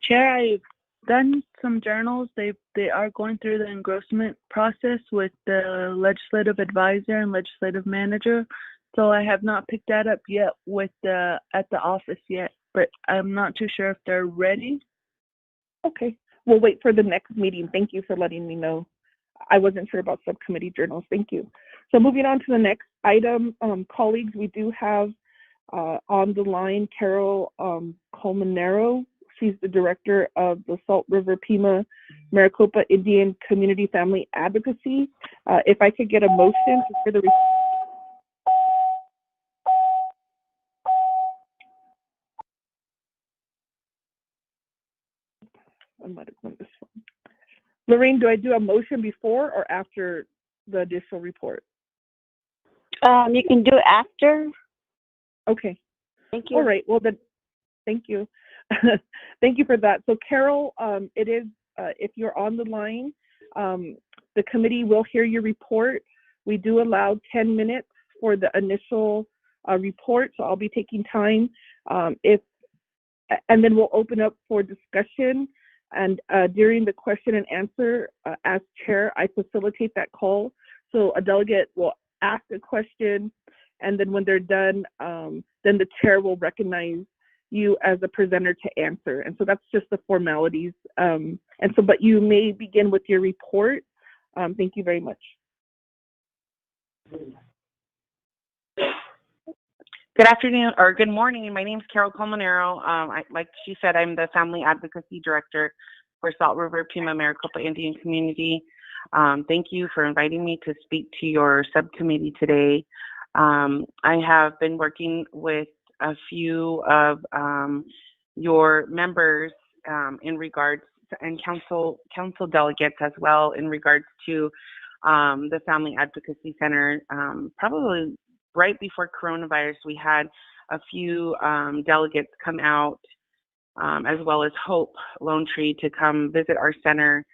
Chair, I've done some journals. They are going through the engrossment process with the legislative advisor and legislative manager. So I have not picked that up yet with at the office yet, but I'm not too sure if they're ready. Okay, we'll wait for the next meeting. Thank you for letting me know. I wasn't sure about subcommittee journals. Thank you. So moving on to the next item, colleagues, we do have on the line Carol Colmenero. She's the director of the Salt River Pima Maricopa Indian Community Family Advocacy. If I could get a motion for the I might have gone this one. Lorraine, do I do a motion before or after the additional report? You can do it after. Okay. Thank you. All right. Well, then, thank you. Thank you for that. So, Carol, it is, if you're on the line, the committee will hear your report. We do allow 10 minutes for the initial report, so I'll be taking time. And then we'll open up for discussion. And during the question and answer, as chair, I facilitate that call. So a delegate will ask a question, and then when they're done, then the chair will recognize you as a presenter to answer. And so that's just the formalities. And so, but you may begin with your report. Thank you very much. Good afternoon, or good morning. My name is Carol Colmenero. Like she said, I'm the Family Advocacy Director for Salt River Pima Maricopa Indian Community. Thank you for inviting me to speak to your subcommittee today. I have been working with a few of your members in regards to, and council delegates as well, in regards to the Family Advocacy Center. Probably right before coronavirus, we had a few delegates come out, as well as Hope Lone Tree, to come visit our center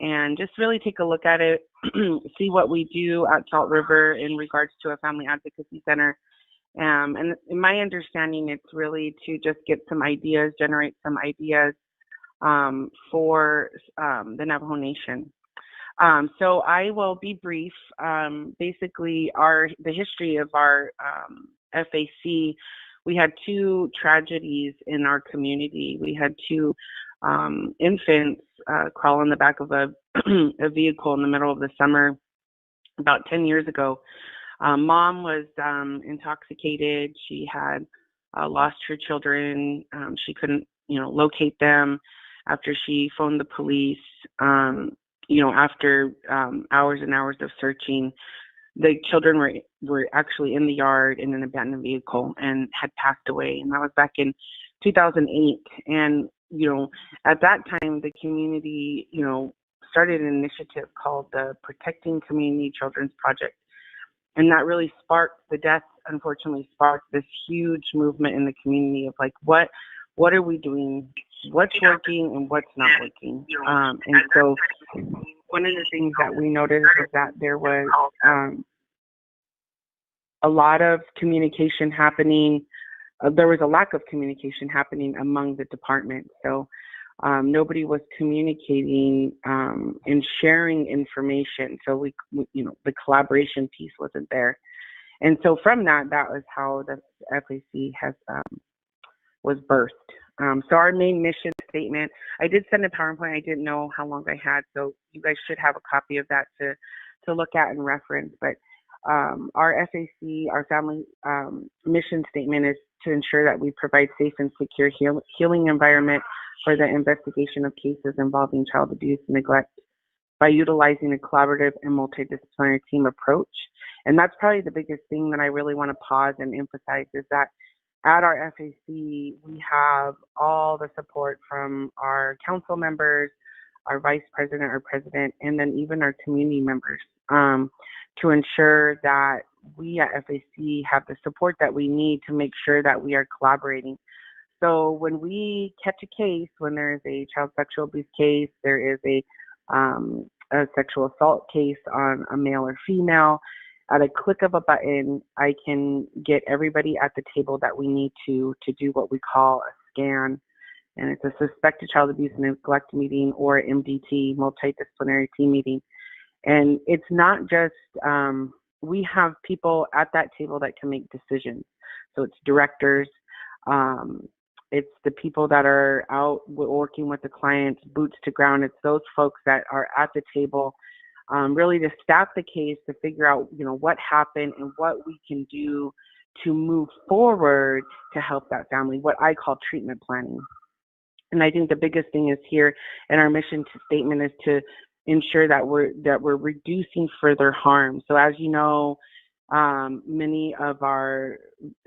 and just really take a look at it, see what we do at Salt River in regards to a family advocacy center. And in my understanding, it's really to just get some ideas, generate some ideas for the Navajo Nation. So I will be brief. Basically, the history of our FAC, we had two tragedies in our community. We had two infants crawl in the back of a vehicle in the middle of the summer about 10 years ago. Mom was intoxicated. She had lost her children. She couldn't, locate them after she phoned the police. After hours and hours of searching, the children were actually in the yard in an abandoned vehicle and had passed away. And that was back in 2008. And, at that time, the community, started an initiative called the Protecting Community Children's Project. And that really sparked, the death unfortunately sparked this huge movement in the community of like, what are we doing? What's working and what's not working? And so one of the things that we noticed is that there was a lot of communication happening. There was a lack of communication happening among the departments. So nobody was communicating and sharing information. So the collaboration piece wasn't there. And so from that was how the FAC was birthed. So our main mission statement, I did send a PowerPoint. I didn't know how long I had, so you guys should have a copy of that to look at and reference. But our FAC, our family mission statement is to ensure that we provide safe and secure healing environment for the investigation of cases involving child abuse and neglect by utilizing a collaborative and multidisciplinary team approach. And that's probably the biggest thing that I really want to pause and emphasize is that at our FAC, we have all the support from our council members, our vice president, our president, and then even our community members to ensure that we at FAC have the support that we need to make sure that we are collaborating. So when we catch a case, when there is a child sexual abuse case, there is a sexual assault case on a male or female, at a click of a button, I can get everybody at the table that we need to do what we call a scan and it's a suspected child abuse and neglect meeting, or MDT, multidisciplinary team meeting. And it's not just, we have people at that table that can make decisions. So it's directors, it's the people that are out working with the clients, boots to ground. It's those folks that are at the table, really to staff the case, to figure out, what happened and what we can do to move forward to help that family, what I call treatment planning. And I think the biggest thing is here, and our mission statement is to ensure that we're reducing further harm. So as you know, many of our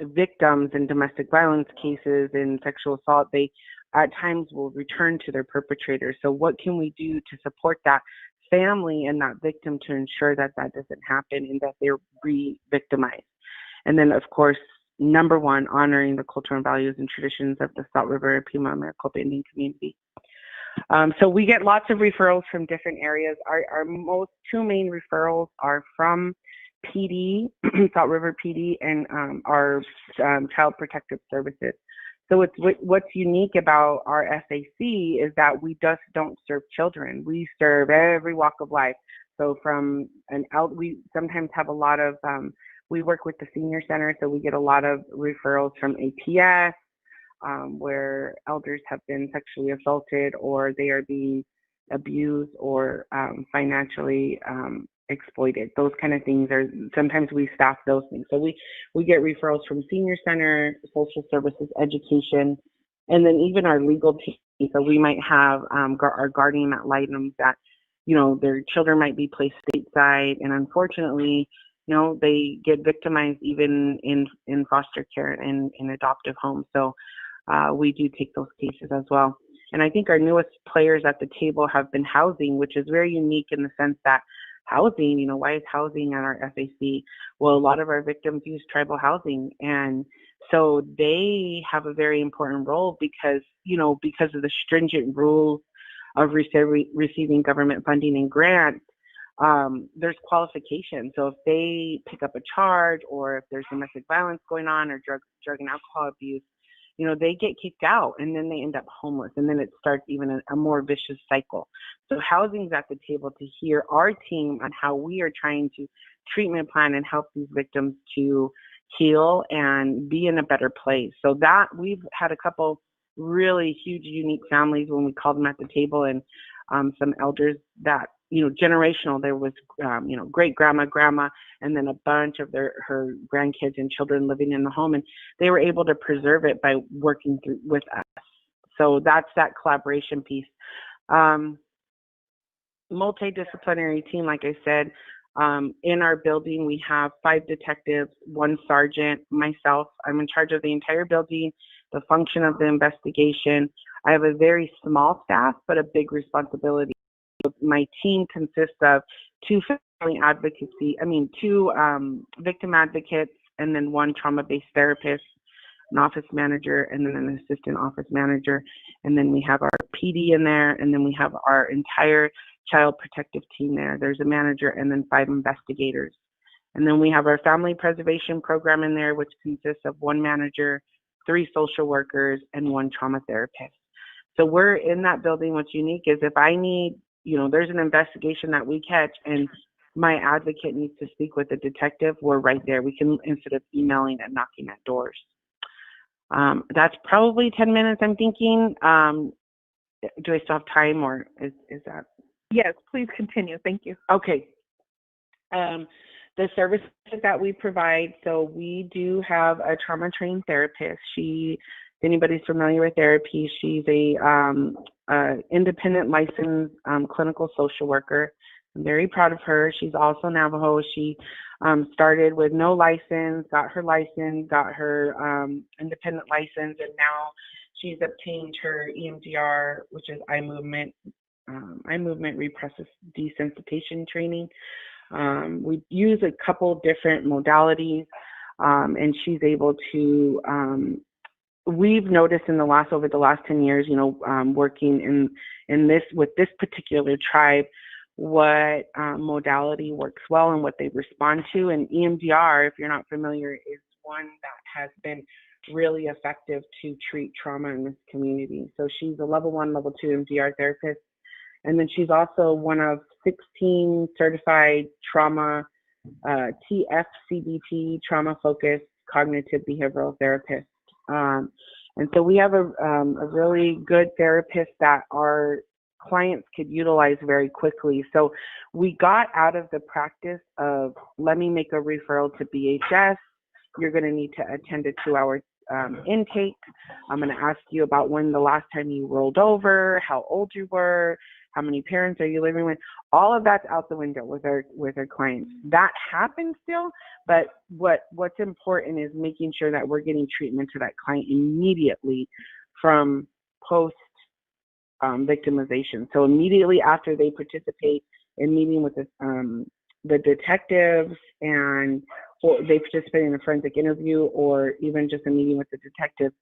victims in domestic violence cases and sexual assault, they at times will return to their perpetrators. So what can we do to support that family and that victim to ensure that that doesn't happen and that they're re-victimized? And then, of course, number one, honoring the cultural and values and traditions of the Salt River and Pima Maricopa Indian community. So we get lots of referrals from different areas. Our most two main referrals are from PD, Salt River PD, and our Child Protective Services. So what's unique about our SAC is that we just don't serve children. We serve every walk of life. So we sometimes have a lot of, we work with the senior center, so we get a lot of referrals from APS, where elders have been sexually assaulted, or they are being abused or financially exploited. Those kind of things are, sometimes we staff those things. So we get referrals from senior center, social services, education, and then even our legal team. So we might have our guardian ad litem that, their children might be placed stateside, and unfortunately, they get victimized even in foster care and in adoptive homes. So we do take those cases as well. And I think our newest players at the table have been housing, which is very unique in the sense that housing, why is housing at our FAC? Well, a lot of our victims use tribal housing. And so they have a very important role because of the stringent rules of receiving government funding and grants. There's qualification. So if they pick up a charge, or if there's domestic violence going on, or drug and alcohol abuse, they get kicked out, and then they end up homeless, and then it starts even a more vicious cycle. So housing's at the table to hear our team on how we are trying to treatment plan and help these victims to heal and be in a better place. So that we've had a couple really huge, unique families when we called them at the table, and some elders that, generational. There was, great grandma, and then a bunch of her grandkids and children living in the home, and they were able to preserve it by working with us. So that's that collaboration piece. Multidisciplinary team, like I said, in our building, we have 5 detectives, 1 sergeant, myself. I'm in charge of the entire building, the function of the investigation. I have a very small staff, but a big responsibility. My team consists of 2 victim advocates, and then 1 trauma-based therapist, an office manager, and then an assistant office manager. And then we have our PD in there, and then we have our entire child protective team there. There's a manager and then 5 investigators. And then we have our family preservation program in there, which consists of 1 manager, 3 social workers, and 1 trauma therapist. So we're in that building. What's unique is if I need, there's an investigation that we catch and my advocate needs to speak with the detective, we're right there. We can, instead of emailing and knocking at doors. That's probably 10 minutes, I'm thinking. Do I still have time, or is that? Yes, please continue. Thank you. Okay. The services that we provide, so we do have a trauma-trained therapist. If anybody's familiar with therapy, she's a independent licensed clinical social worker. I'm very proud of her. She's also Navajo. She started with no license, got her license, got her independent license, and now she's obtained her EMDR, which is eye movement repressive desensitization training. We use a couple different modalities, and she's able to, we've noticed over the last 10 years, working in this, with this particular tribe, what modality works well and what they respond to. And EMDR, if you're not familiar, is one that has been really effective to treat trauma in this community. So she's a level 1, level 2 MDR therapist. And then she's also one of 16 certified trauma, TFCBT, trauma-focused cognitive behavioral therapists. And so we have a really good therapist that our clients could utilize very quickly. So we got out of the practice of, let me make a referral to BHS. You're going to need to attend a 2-hour intake. I'm going to ask you about when the last time you rolled over, how old you were, how many parents are you living with. All of that's out the window with our clients. That happens still, but what's important is making sure that we're getting treatment to that client immediately from post victimization. So immediately after they participate in meeting with the detectives, or they participate in a forensic interview, or even just a meeting with the detective,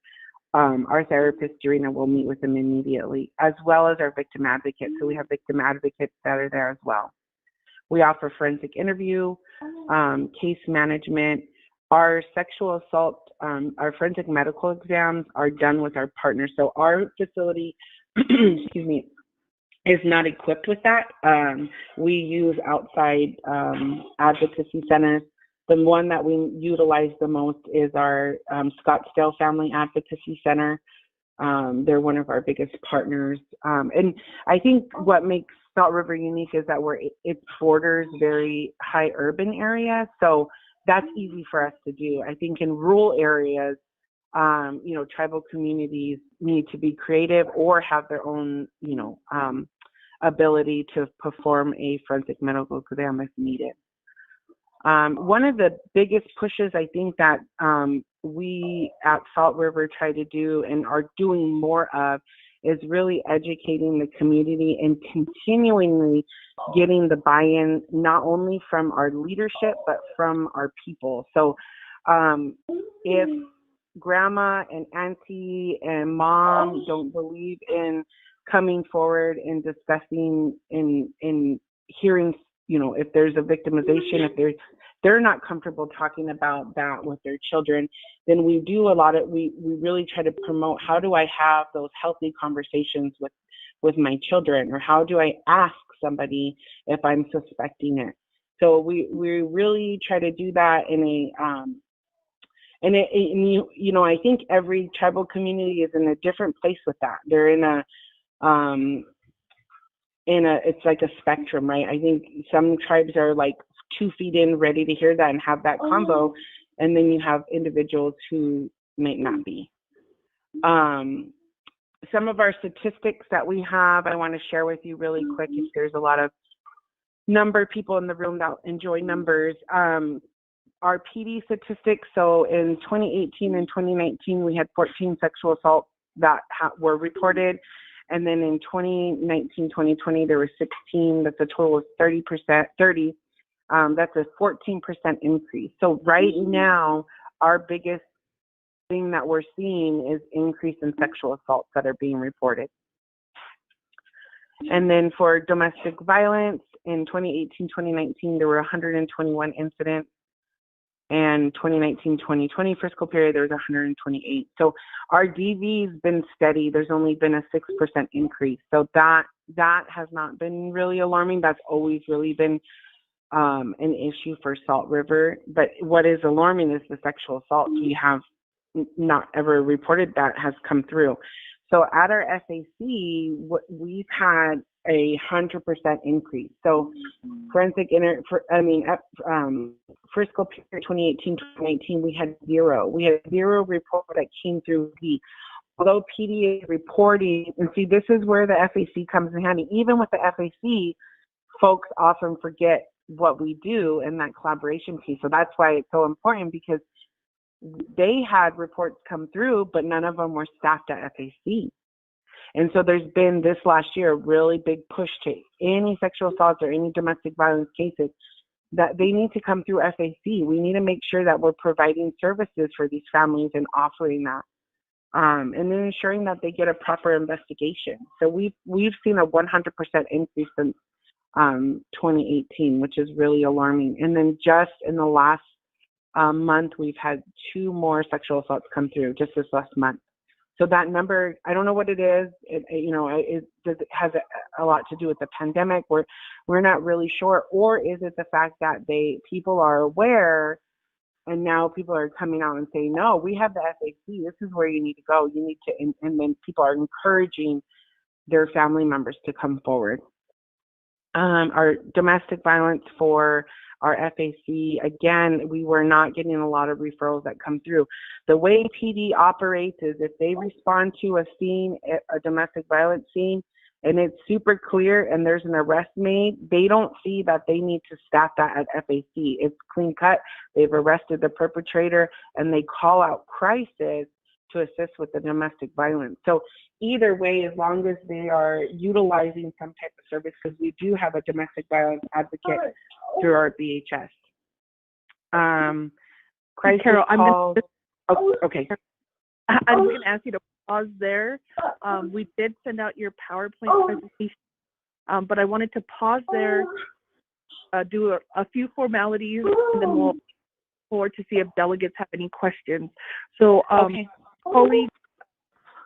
our therapist, Dorina, will meet with them immediately, as well as our victim advocates. So we have victim advocates that are there as well. We offer forensic interview, case management. Our sexual assault, our forensic medical exams are done with our partners. So our facility, excuse me, is not equipped with that. We use outside advocacy centers. The one that we utilize the most is our Scottsdale Family Advocacy Center. They're one of our biggest partners. And I think what makes Salt River unique is that it borders very high urban areas. So that's easy for us to do. I think in rural areas, tribal communities need to be creative or have their own, ability to perform a forensic medical exam if needed. One of the biggest pushes I think that we at Salt River try to do and are doing more of is really educating the community and continually getting the buy-in, not only from our leadership, but from our people. So if grandma and auntie and mom don't believe in coming forward and discussing in hearing, if there's a victimization, if they're not comfortable talking about that with their children, then we do we really try to promote, how do I have those healthy conversations with my children, or how do I ask somebody if I'm suspecting it? So we really try to do that I think every tribal community is in a different place with that. They're it's like a spectrum, right? I think some tribes are like 2 feet in, ready to hear that and have that combo, and then you have individuals who might not be. Some of our statistics that we have, I want to share with you really quick, if there's a lot of people in the room that enjoy numbers. Our PD statistics, so in 2018 and 2019, we had 14 sexual assaults that were reported. And then in 2019, 2020, there were 16. That's a total of 30%. That's a 14% increase. So right now, our biggest thing that we're seeing is increase in sexual assaults that are being reported. And then for domestic violence, in 2018, 2019, there were 121 incidents. And 2019-2020 fiscal period, there was 128. So our DV's been steady. There's only been a 6% increase. So that has not been really alarming. That's always really been an issue for Salt River. But what is alarming is the sexual assaults. We have not ever reported that has come through. So at our SAC, we've had 100% increase. So forensic fiscal period 2018-2019, we had zero. We had zero report that came through PD. Although PD is reporting, and see, this is where the FAC comes in handy. Even with the FAC, folks often forget what we do in that collaboration piece. So that's why it's so important, because they had reports come through, but none of them were staffed at FAC. And so there's been this last year a really big push to any sexual assaults or any domestic violence cases that they need to come through FAC. We need to make sure that we're providing services for these families and offering that, and then ensuring that they get a proper investigation. So we've seen a 100% increase since 2018, which is really alarming. And then just in the last month, we've had 2 more sexual assaults come through just this last month. So that number, I don't know what it is. Does it has a lot to do with the pandemic? We're not really sure. Or is it the fact that people are aware, and now people are coming out and saying, no, we have the FAC. This is where you need to go. You need to, and then people are encouraging their family members to come forward. Our domestic violence for our FAC, again, we were not getting a lot of referrals that come through. The way PD operates is if they respond to a scene, a domestic violence scene, and it's super clear and there's an arrest made, they don't see that they need to staff that at FAC. It's clean cut. They've arrested the perpetrator and they call out crisis to assist with the domestic violence. So either way, as long as they are utilizing some type of service, because we do have a domestic violence advocate through our BHS. Crisis Carol, calls. Okay. I'm going to ask you to pause there. We did send out your PowerPoint presentation, but I wanted to pause there, do a few formalities, and then we'll forward to see if delegates have any questions. So, Okay. colleagues,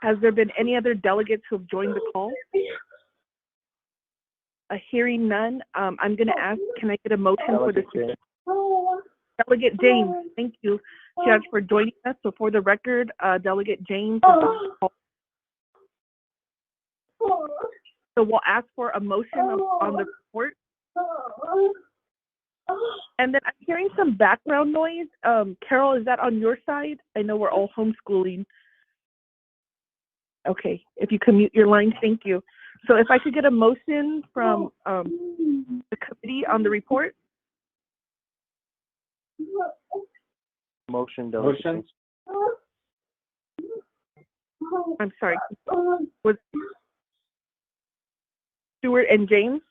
has there been any other delegates who have joined the call? Hearing none, I'm going to ask, can I get a motion for this? Delegate James, thank you, Judge, for joining us. So for the record, Delegate James is on the call. So we'll ask for a motion on the report. And then I'm hearing some background noise. Carol, is that on your side? I know we're all homeschooling. Okay, if you can mute your line, thank you. So if I could get a motion from the committee on the report. Motion, Delegate. I'm sorry. Was Stewart and James?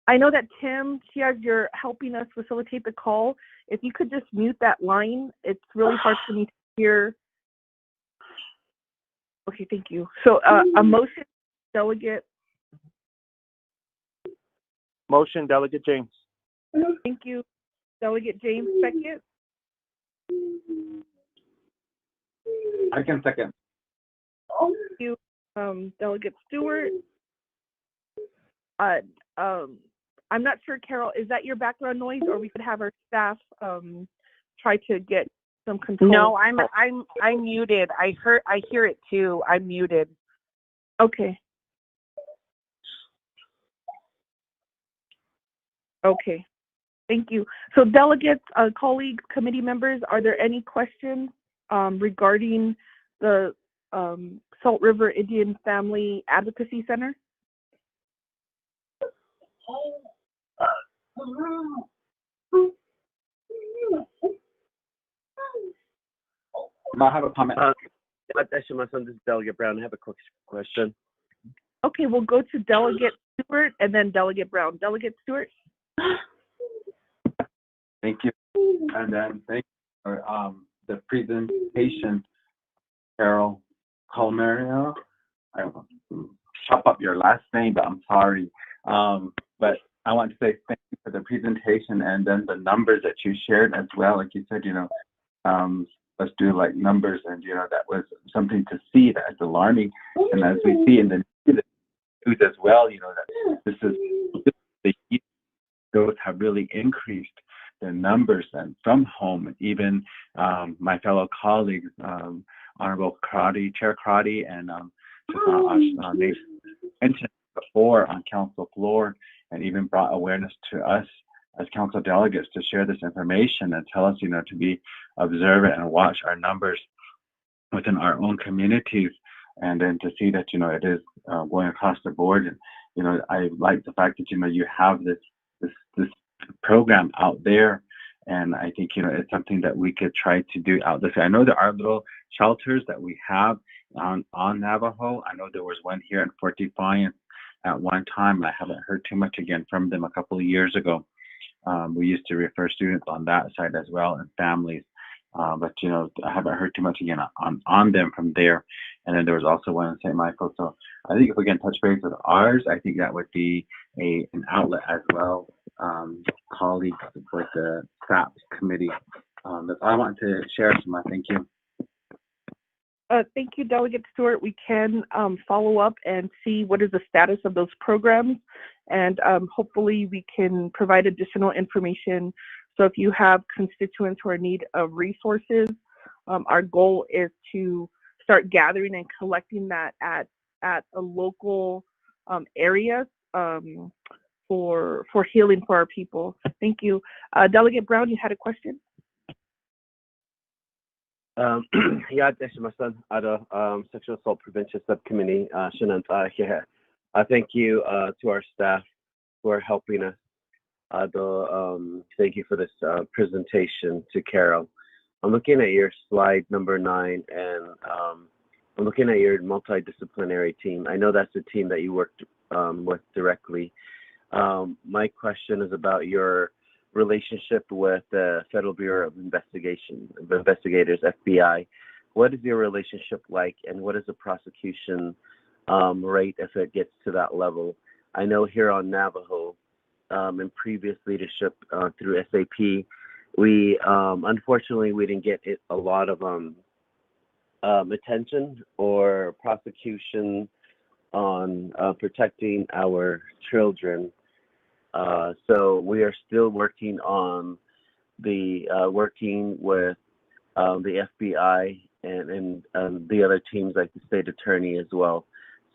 I know that Tim, you're helping us facilitate the call. If you could just mute that line, it's really hard for me to hear. Okay, thank you. So a motion, Delegate. Motion, Delegate James. Thank you. Delegate James, second. I can second. Thank you, Delegate Stewart. I'm not sure, Carol, is that your background noise, or we could have our staff try to get some control? No, I'm muted. I hear it too. I'm muted. Okay. Okay. Thank you. So delegates, colleagues, committee members, are there any questions regarding the Salt River Indian Family Advocacy Center? I have a comment. Actually, my son, this is Delegate Brown. I have a quick question. Okay, we'll go to Delegate Stewart and then Delegate Brown. Delegate Stewart. Thank you. And then thank you for the presentation, Carol Colmerio. I don't chop up your last name, but I'm sorry. But I want to say thank you for the presentation and then the numbers that you shared as well. Like you said, let's do like numbers, and that was something to see that's alarming. And as we see in the news as well, that this is those have really increased their numbers and from home. And even my fellow colleagues, Honorable Chair Crotty, and they mentioned before on council floor, and even brought awareness to us as council delegates to share this information and tell us, to be observant and watch our numbers within our own communities, and then to see that, it is going across the board. And, I like the fact that, you have this program out there. And I think, it's something that we could try to do out there. I know there are little shelters that we have on Navajo. I know there was one here in Fort Defiance at one time. I haven't heard too much again from them a couple of years ago. We used to refer students on that side as well, and families. But, I haven't heard too much again on them from there. And then there was also one in St. Michael. So I think if we can touch base with ours, I think that would be an outlet as well. Colleagues with the SAP committee. That's all I wanted to share. So thank you. Thank you, Delegate Stewart. We can follow up and see what is the status of those programs, and hopefully we can provide additional information. So if you have constituents who are in need of resources, our goal is to start gathering and collecting that at a local area for healing for our people. Thank you. Delegate Brown, you had a question? Yeah, Deshimasan, Ada, Sexual Assault Prevention Subcommittee, Shanant, here. Thank you to our staff who are helping us. Thank you for this presentation to Carol. I'm looking at your slide number 9, and I'm looking at your multidisciplinary team. I know that's the team that you worked with directly. My question is about your relationship with the Federal Bureau of Investigators, FBI. What is your relationship like, and what is the prosecution rate if it gets to that level? I know here on Navajo, in previous leadership through SAP, we unfortunately we didn't get a lot of attention or prosecution on protecting our children. So we are still working on the working with the FBI and the other teams like the state attorney as well.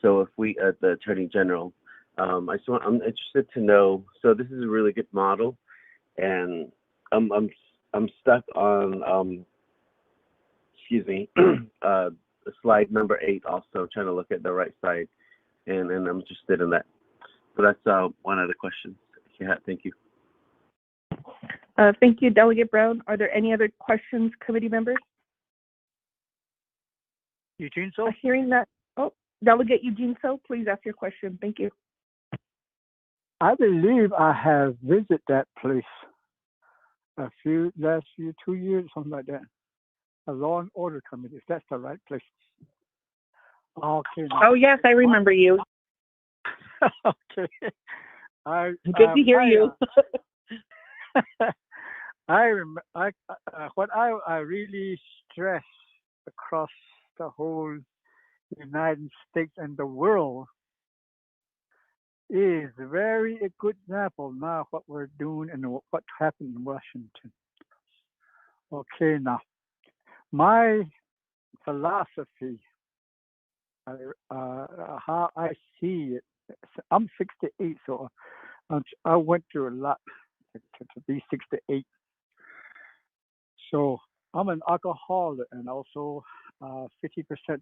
So if we, the attorney general, I'm interested to know. So this is a really good model, and I'm stuck on excuse me, slide number 8. Also trying to look at the right side, and I'm interested in that. So that's one of the questions. Yeah, thank you. Thank you, Delegate Brown. Are there any other questions, committee members? Eugene So? Hearing that, Delegate Eugene So, please ask your question. Thank you. I believe I have visited that place last few 2 years, something like that. A Law and Order Committee, if that's the right place. Okay. Oh yes, I remember you. Okay. Good to hear you. What I really stress across the whole United States and the world is very a good example now what we're doing and what happened in Washington. Okay, now my philosophy, how I see it. I'm 68, so I went through a lot to be 68. So I'm an alcoholic and also 50%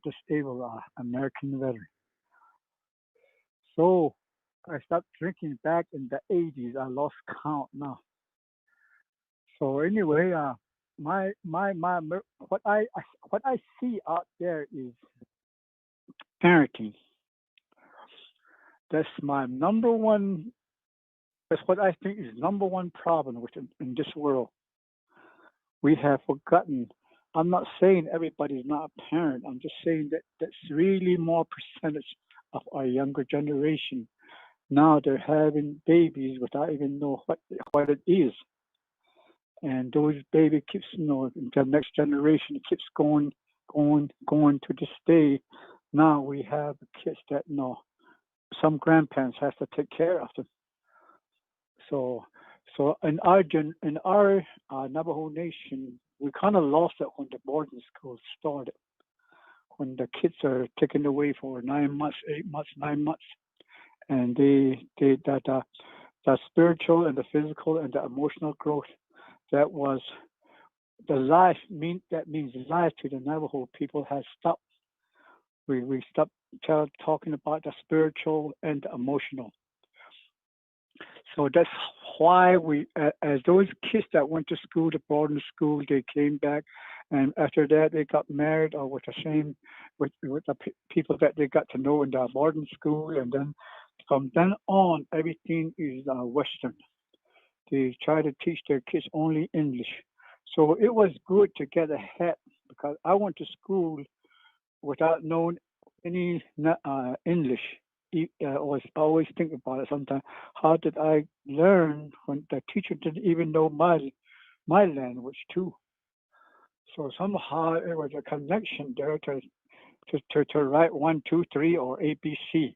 disabled American veteran. So I stopped drinking back in the 80s. I lost count now. So anyway, what I see out there is parenting. That's my number one. That's what I think is number one problem in this world. We have forgotten. I'm not saying everybody's not a parent. I'm just saying that that's really more percentage of our younger generation. Now they're having babies without even know what it is. And those baby keeps, the next generation keeps going to this day. Now we have kids that some grandparents have to take care of them. So in our Navajo Nation, we kind of lost it when the boarding schools started. When the kids are taken away for 9 months, 8 months, 9 months, and the spiritual and the physical and the emotional growth, that was the life that means life to the Navajo people has stopped. We stopped talking about the spiritual and the emotional. So that's why as those kids that went to school, the boarding school, they came back, and after that they got married or with the people that they got to know in the boarding school, and then from then on everything is Western. They try to teach their kids only English. So it was good to get ahead, because I went to school without knowing any English. always think about it sometimes. How did I learn when the teacher didn't even know my language too? So somehow it was a connection there to write 1, 2, 3 or ABC.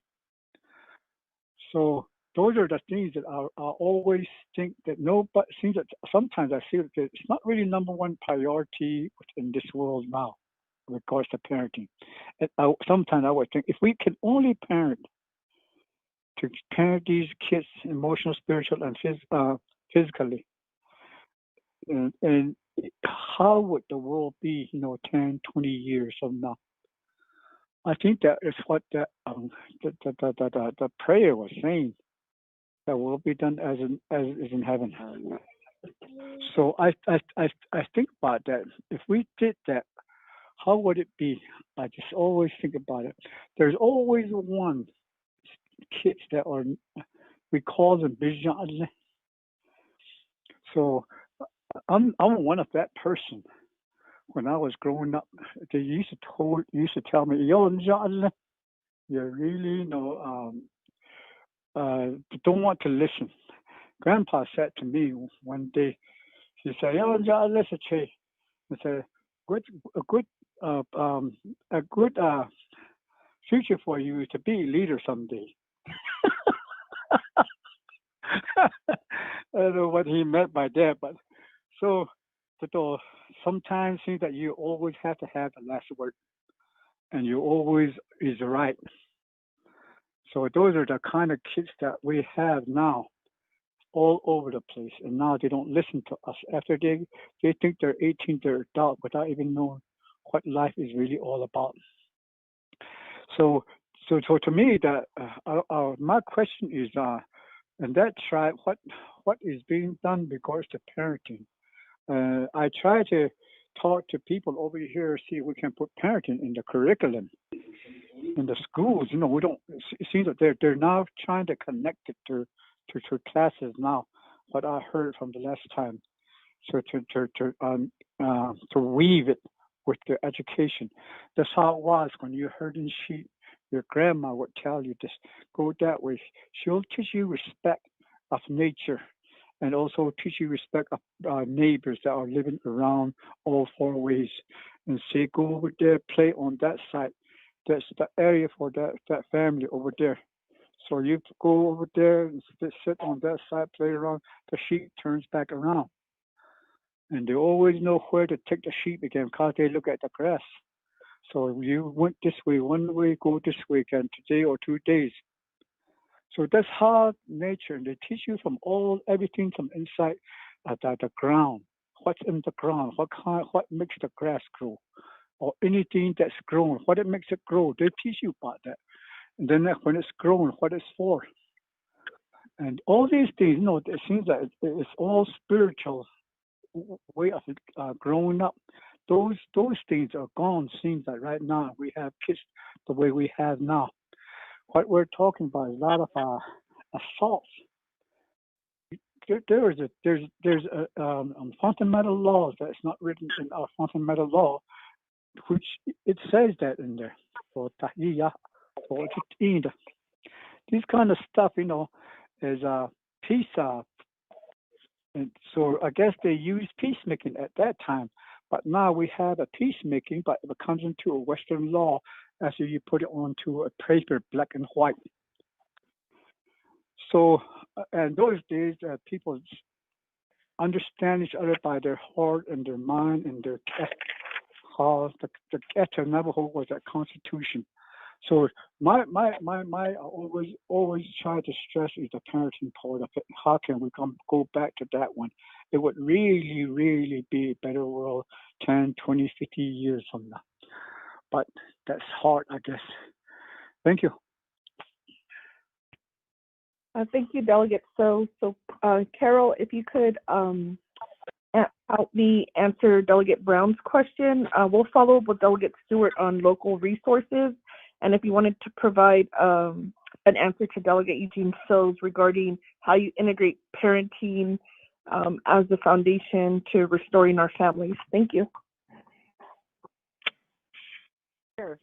So those are the things that I always think that nobody seems that sometimes I feel that it's not really number one priority in this world now, with regards to parenting. And sometimes I would think if we can only parent to parent these kids emotional, spiritual, and physically, and how would the world be, 10, 20 years from now? I think that is what the prayer was saying, that will be done as is in heaven. So I think about that. If we did that, how would it be? I just always think about it. There's always one kids that are, we call them vision. So I'm one of that person. When I was growing up, they used to tell me, "Yo, John, you really don't want to listen." Grandpa said to me one day, he said, "Yo, John, listen, Che." He said, a good future for you is to be a leader someday." I don't know what he meant by that, but so sometimes seems that you always have to have the last word, and you always is right. So those are the kind of kids that we have now, all over the place, and now they don't listen to us. After they think they're 18, they're adult without even knowing what life is really all about. So to me, that my question is, in that tribe, what is being done in regards to parenting? I try to talk to people over here, see if we can put parenting in the curriculum in the schools. We don't. It seems that they're now trying to connect it to classes now. What I heard from the last time, so to weave it with the education. That's how it was when you herding sheep. Your grandma would tell you this: go that way. She'll teach you respect of nature, and also teach you respect of neighbors that are living around all four ways, and say, go over there, play on that side. That's the area for that family over there. So you go over there and sit on that side, play around. The sheep turns back around, and they always know where to take the sheep again because they look at the grass. So you went this way, one way, go this way again today or 2 days. So that's how nature, and they teach you from everything from inside the ground. What's in the ground? What makes the grass grow? Or anything that's grown, what it makes it grow. They teach you about that. And then when it's grown, what it's for. And all these things, it seems that it's all spiritual way of growing up. Those things are gone. Seems like right now we have kids the way we have now. What we're talking about is a lot of assaults. There's fundamental laws that's not written in our fundamental law, which it says that in there. For tahiyya, for these kind of stuff, is peace. And so I guess they used peacemaking at that time, but now we have a peacemaking, but it comes into a Western law after you put it onto a paper, black and white. So, and those days, people understand each other by their heart and their mind and their how the Navajo was a constitution. So my always try to stress is the parenting part of it. How can we go back to that one? It would really, really be a better world 10, 20, 50 years from now. But that's hard, I guess. Thank you. Thank you, Delegate. So Carol, if you could help me answer Delegate Brown's question. We'll follow up with Delegate Stewart on local resources. And if you wanted to provide an answer to Delegate Eugene Sills regarding how you integrate parenting as the foundation to restoring our families. Thank you. Sure.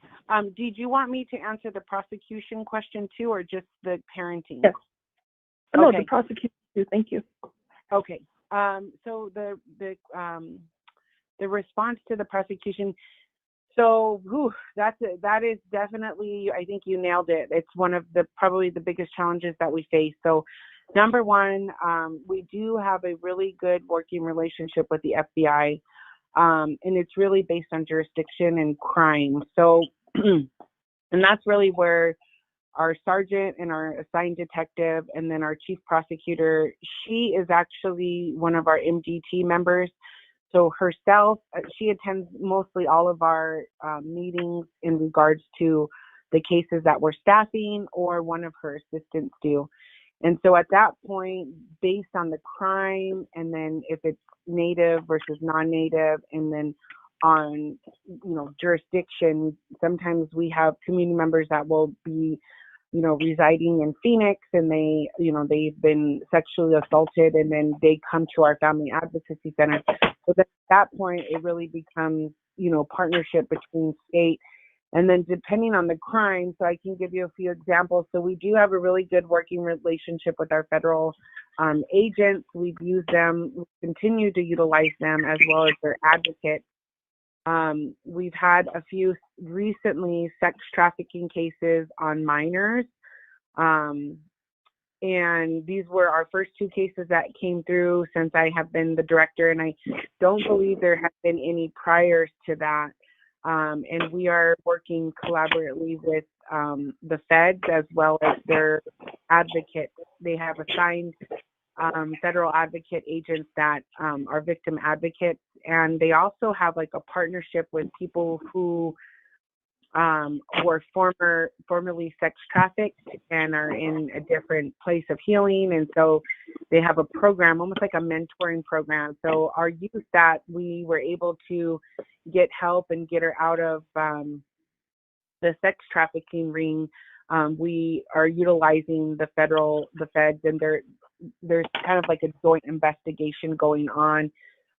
Did you want me to answer the prosecution question too, or just the parenting? Yes. No, Okay. the prosecution too. Thank you. Okay. So the response to the prosecution. So that is definitely, I think you nailed it. It's one of the probably the biggest challenges that we face. So number one, we do have a really good working relationship with the FBI, and it's really based on jurisdiction and crime. So, and that's really where our sergeant and our assigned detective and then our chief prosecutor, she is actually one of our MDT members. So herself, she attends mostly all of our meetings in regards to the cases that we're staffing or one of her assistants do. And so at that point, based on the crime and then if it's native versus non-native and then on, jurisdiction, sometimes we have community members that will be residing in Phoenix and they've been sexually assaulted and then they come to our family advocacy center. So at that point, it really becomes, partnership between state and then depending on the crime. So I can give you a few examples. So we do have a really good working relationship with our federal agents. We've used them, we continue to utilize them as well as their advocates. We've had a few recently sex trafficking cases on minors. And these were our first two cases that came through since I have been the director, and I don't believe there have been any priors to that. And we are working collaboratively with the feds as well as their advocates. They have assigned federal advocate agents that are victim advocates, and they also have like a partnership with people who were formerly sex trafficked and are in a different place of healing. And so they have a program, almost like a mentoring program. So our youth that we were able to get help and get her out of the sex trafficking ring, we are utilizing the feds, and there's kind of like a joint investigation going on.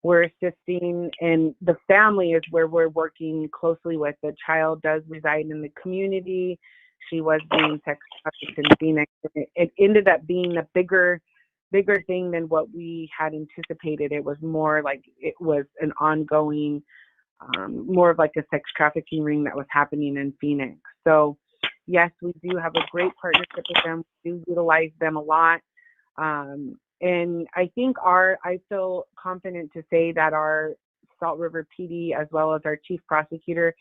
We're assisting, and the family is where we're working closely with. The child does reside in the community. She was being sex trafficked in Phoenix. It ended up being a bigger thing than what we had anticipated. It was more like it was an ongoing, more of like a sex trafficking ring that was happening in Phoenix. So yes, we do have a great partnership with them. We do utilize them a lot. And I think I feel confident to say that our Salt River PD, as well as our chief prosecutor,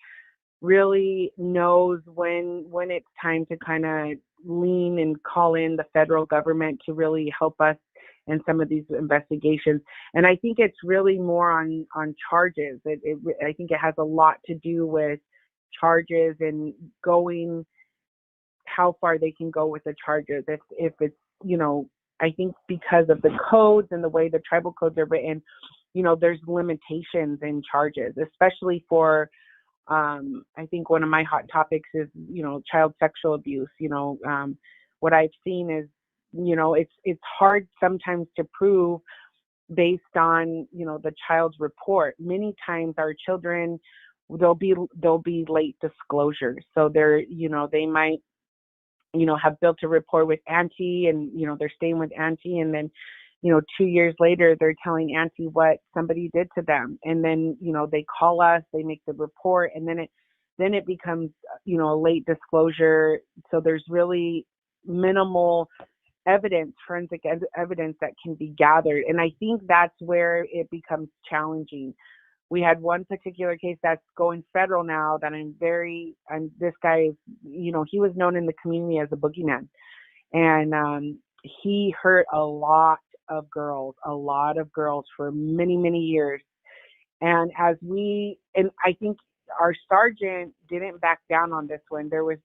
really knows when it's time to kind of lean and call in the federal government to really help us in some of these investigations. And I think it's really more on charges. I think it has a lot to do with charges and going how far they can go with the charges. If it's, I think because of the codes and the way the tribal codes are written, there's limitations in charges, especially for, I think one of my hot topics is, child sexual abuse. What I've seen is, it's hard sometimes to prove based on, the child's report. Many times our children, they'll be late disclosures. So they might, have built a rapport with auntie and, they're staying with auntie. And then, 2 years later, they're telling auntie what somebody did to them. And then, they call us, they make the report, and then it becomes, a late disclosure. So there's really minimal forensic evidence that can be gathered. And I think that's where it becomes challenging. We had one particular case that's going federal now that this guy, he was known in the community as a boogeyman. And he hurt a lot of girls for many, many years. And I think our sergeant didn't back down on this one. There was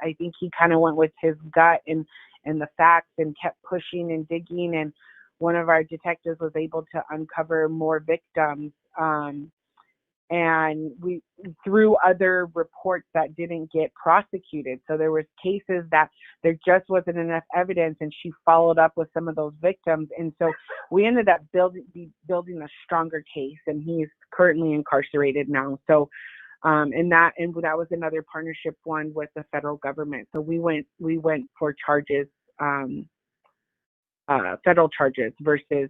I think he kind of went with his gut and the facts and kept pushing and digging. And one of our detectives was able to uncover more victims. And we through other reports that didn't get prosecuted. So there was cases that there just wasn't enough evidence, and she followed up with some of those victims. And so we ended up building a stronger case, and he's currently incarcerated now. So And that was another partnership one with the federal government. So we went for charges, federal charges versus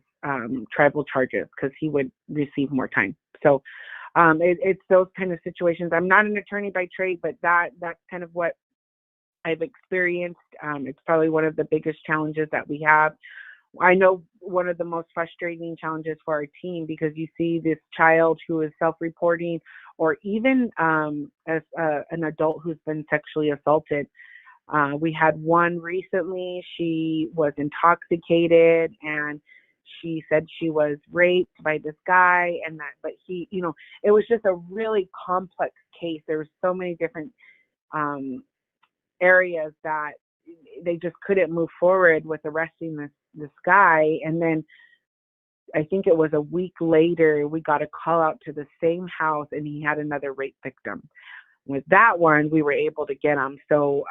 tribal charges, because he would receive more time. So it's those kind of situations. I'm not an attorney by trade, but that's kind of what I've experienced. It's probably one of the biggest challenges that we have. I know one of the most frustrating challenges for our team, because you see this child who is self-reporting, or even as an adult who's been sexually assaulted. We had one recently. She was intoxicated, and she said she was raped by this guy, and that, but he, it was just a really complex case. There were so many different areas that they just couldn't move forward with arresting this guy. And then I think it was a week later, we got a call out to the same house, and he had another rape victim. With that one, we were able to get him. So,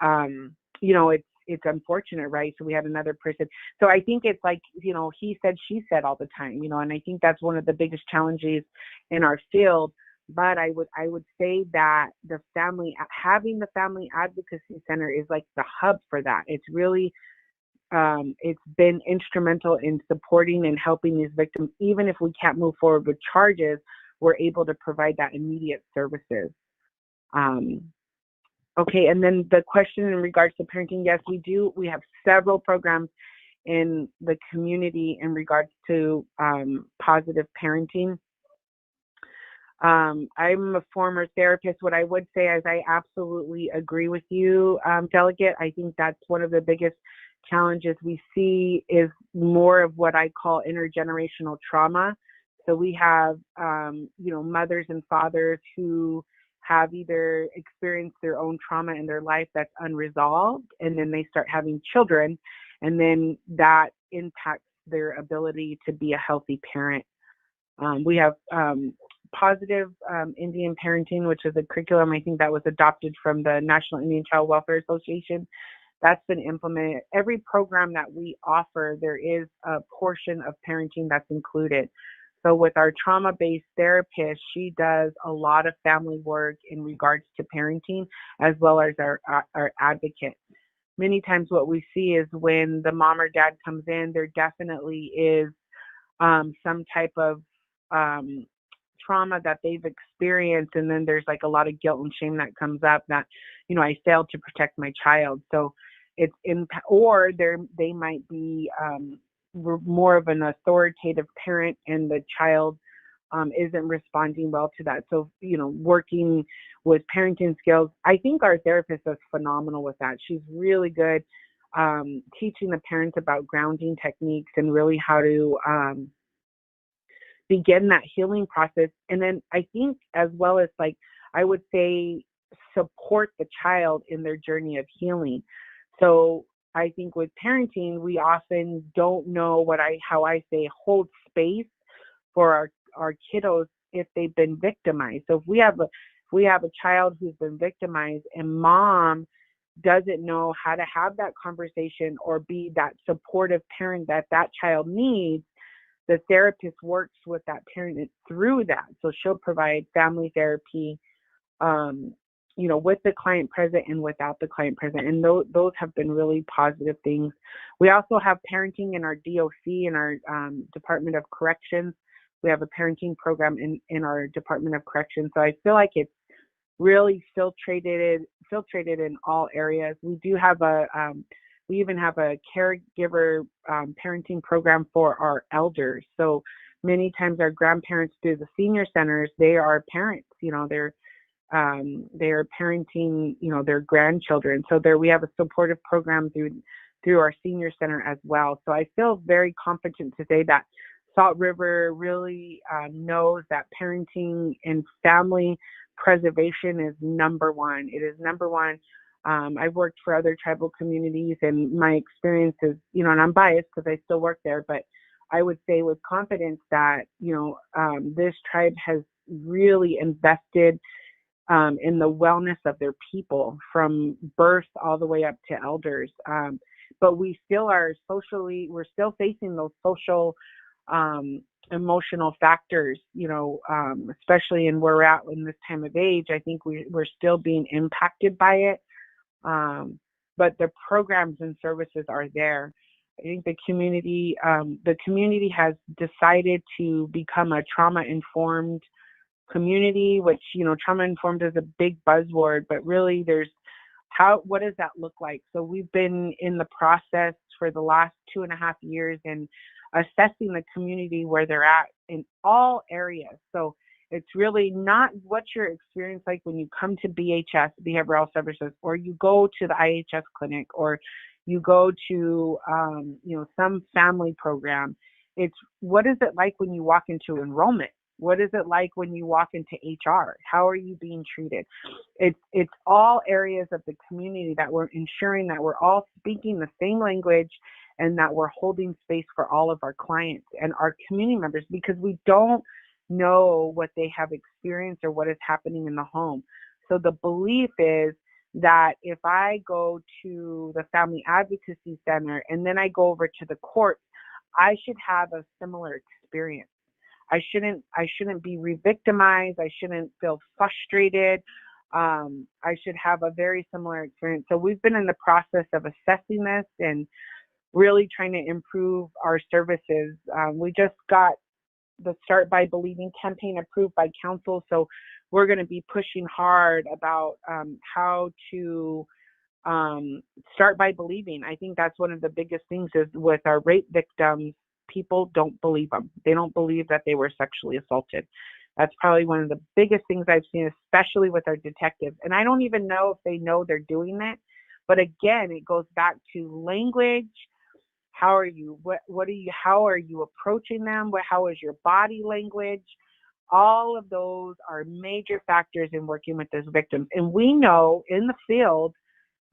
it's unfortunate, right? So we had another person. So I think it's like, he said, she said all the time, and I think that's one of the biggest challenges in our field. But I would say that having the Family Advocacy Center is like the hub for that. It's really, it's been instrumental in supporting and helping these victims. Even if we can't move forward with charges, we're able to provide that immediate services. Okay, and then the question in regards to parenting, yes, we do. We have several programs in the community in regards to positive parenting. I'm a former therapist. What I would say is I absolutely agree with you, Delegate. I think that's one of the biggest challenges we see is more of what I call intergenerational trauma. So we have, mothers and fathers who have either experienced their own trauma in their life that's unresolved, and then they start having children, and then that impacts their ability to be a healthy parent. We have positive Indian parenting, which is a curriculum, I think that was adopted from the National Indian Child Welfare Association. That's been implemented. Every program that we offer, there is a portion of parenting that's included. So with our trauma-based therapist, she does a lot of family work in regards to parenting, as well as our advocate. Many times what we see is when the mom or dad comes in, there definitely is some type of trauma that they've experienced, and then there's like a lot of guilt and shame that comes up that, I failed to protect my child. So it's or they might be more of an authoritative parent, and the child isn't responding well to that. So, working with parenting skills, I think our therapist is phenomenal with that. She's really good teaching the parents about grounding techniques and really how to begin that healing process. And then I think, as well as, like, I would say, support the child in their journey of healing. So I think with parenting, we often don't know how I say hold space for our kiddos if they've been victimized. So if we have a child who's been victimized, and mom doesn't know how to have that conversation or be that supportive parent that child needs, the therapist works with that parent through that. So she'll provide family therapy, with the client present and without the client present. And those have been really positive things. We also have parenting in our DOC, in our Department of Corrections. We have a parenting program in our Department of Corrections. So I feel like it's really filtrated in all areas. We do have we even have a caregiver parenting program for our elders. So many times our grandparents through the senior centers, they are parents, they're parenting, their grandchildren. So we have a supportive program through our senior center as well. So I feel very confident to say that Salt River really knows that parenting and family preservation is number one. It is number one. I've worked for other tribal communities, and my experience is, and I'm biased because I still work there, but I would say with confidence that, this tribe has really invested in the wellness of their people from birth all the way up to elders. But we still we're still facing those social emotional factors, especially in where we're at in this time of age. I think we're still being impacted by it. But the programs and services are there. I think the community has decided to become a trauma-informed community, which, trauma-informed is a big buzzword, but really what does that look like? So we've been in the process for the last 2.5 years and assessing the community where they're at in all areas. So it's really not what's your experience like when you come to BHS, Behavioral Services, or you go to the IHS clinic, or you go to, some family program. It's what is it like when you walk into enrollment? What is it like when you walk into HR? How are you being treated? It's all areas of the community that we're ensuring that we're all speaking the same language and that we're holding space for all of our clients and our community members, because we don't know what they have experienced or what is happening in the home. So the belief is that if I go to the Family Advocacy Center and then I go over to the court, I should have a similar experience. I shouldn't be re-victimized. I shouldn't feel frustrated. I should have a very similar experience. So we've been in the process of assessing this and really trying to improve our services. We just got the Start by Believing campaign approved by council. So we're going to be pushing hard about how to start by believing. I think that's one of the biggest things is with our rape victims, people don't believe them. They don't believe that they were sexually assaulted. That's probably one of the biggest things I've seen, especially with our detectives. And I don't even know if they know they're doing that. But again, it goes back to language. How are you? How are you approaching them? How is your body language? All of those are major factors in working with those victims. And we know in the field,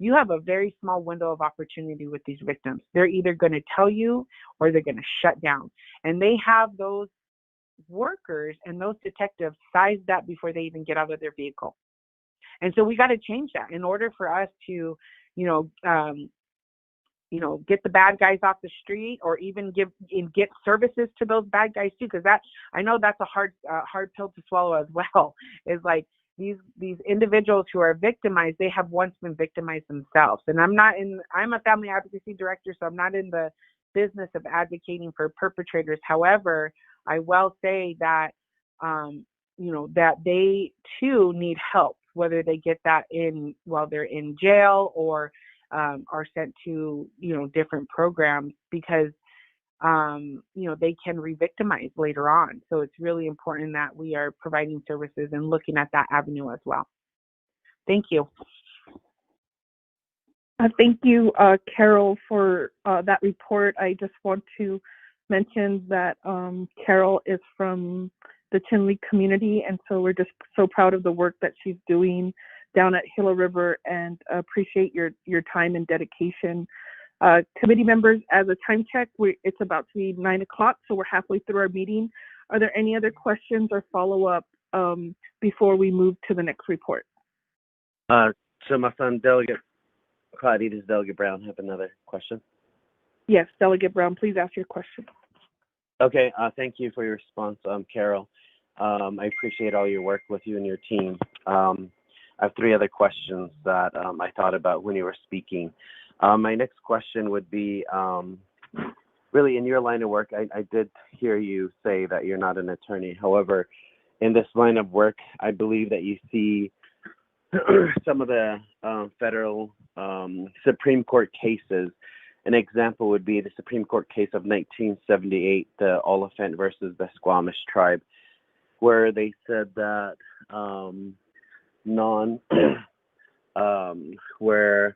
you have a very small window of opportunity with these victims. They're either going to tell you or they're going to shut down. And they have those workers and those detectives sized up before they even get out of their vehicle. And so we got to change that in order for us to, get the bad guys off the street, or even get services to those bad guys too. Because I know that's a hard pill to swallow as well. Is like these individuals who are victimized, they have once been victimized themselves. And I'm a family advocacy director, so I'm not in the business of advocating for perpetrators. However, I will say that, that they too need help, whether they get that while they're in jail or are sent to, different programs, because, they can re-victimize later on. So it's really important that we are providing services and looking at that avenue as well. Thank you. Thank you, Carol, for that report. I just want to mention that Carol is from the Tinley community, and so we're just so proud of the work that she's doing down at Gila River, and appreciate your time and dedication. Committee members, as a time check, it's about to be 9 o'clock, so we're halfway through our meeting. Are there any other questions or follow-up before we move to the next report? So my son, Delegate Claudia, does Delegate Brown have another question? Yes, Delegate Brown, please ask your question. Okay, thank you for your response, Carol. I appreciate all your work with you and your team. I have 3 other questions that I thought about when you were speaking. My next question would be, really in your line of work, I did hear you say that you're not an attorney. However, in this line of work, I believe that you see some of the federal Supreme Court cases. An example would be the Supreme Court case of 1978, the Oliphant versus the Squamish tribe, where they said that where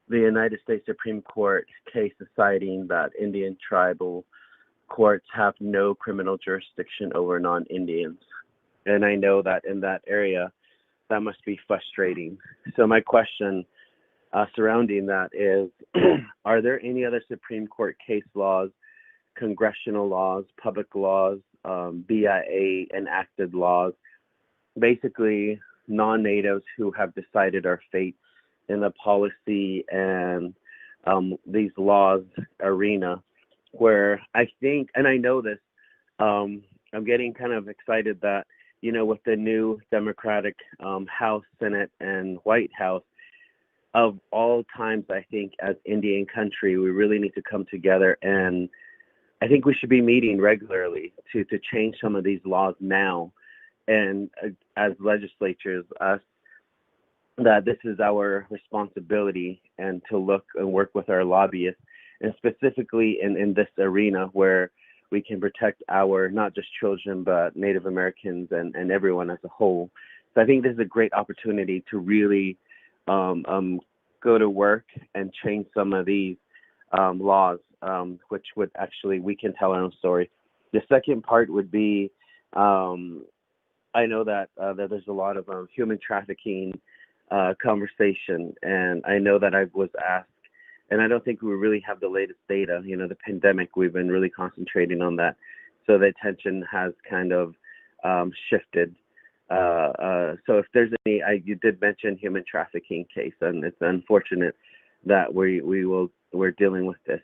the United States Supreme Court case deciding that Indian tribal courts have no criminal jurisdiction over non-Indians. And I know that in that area, that must be frustrating. So my question surrounding that is, are there any other Supreme Court case laws, congressional laws, public laws, BIA enacted laws, basically non-natives who have decided our fate in the policy and these laws arena, where I think, and I know this, I'm getting kind of excited that, with the new Democratic House, Senate, and White House, of all times, I think as Indian country, we really need to come together, and I think we should be meeting regularly to change some of these laws now. And as legislatures, us, that this is our responsibility, and to look and work with our lobbyists, and specifically in this arena where we can protect our not just children but Native Americans and everyone as a whole. So I think this is a great opportunity to really go to work and change some of these laws, which would actually, we can tell our own story. The second part would be, I know that there's a lot of human trafficking conversation, and I know that I was asked, and I don't think we really have the latest data. The pandemic, we've been really concentrating on that, so the attention has kind of shifted. So if there's any, you did mention human trafficking case, and it's unfortunate that we're dealing with this.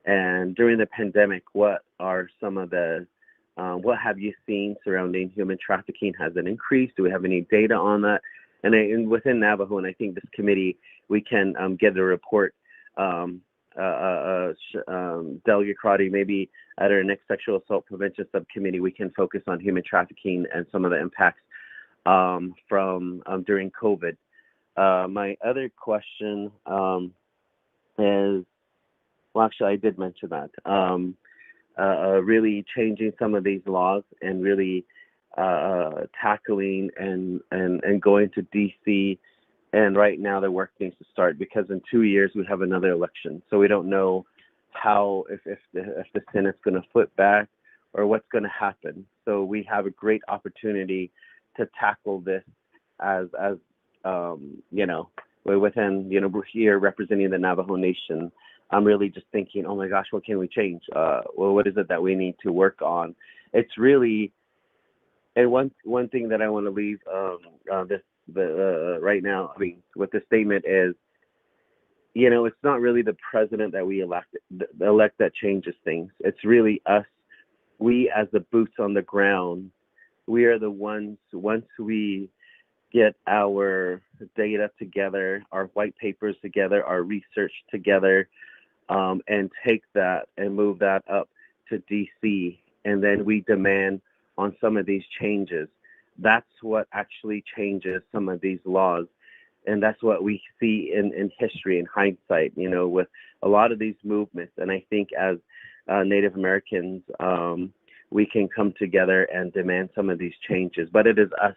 And during the pandemic, what are some of the what have you seen surrounding human trafficking? Has it increased? Do we have any data on that? And within Navajo, and I think this committee, we can get a report. Delegate Crotty, maybe at our next sexual assault prevention subcommittee, we can focus on human trafficking and some of the impacts from during COVID. My other question is, well, actually, I did mention that. Really changing some of these laws and really tackling and going to DC. And right now the work needs to start, because in 2 years we have another election. So we don't know how, if the Senate's going to flip back or what's going to happen. So we have a great opportunity to tackle this as within, we're here representing the Navajo Nation. I'm really just thinking, oh my gosh, what can we change? Well, what is it that we need to work on? It's really, and one thing that I want to leave right now, I mean, with the statement is, it's not really the president that we elect that changes things. It's really us. We, as the boots on the ground, we are the ones, once we get our data together, our white papers together, our research together, and take that and move that up to DC, and then we demand on some of these changes. That's what actually changes some of these laws. And that's what we see in history, in hindsight, with a lot of these movements. And I think as Native Americans, we can come together and demand some of these changes. But it is us.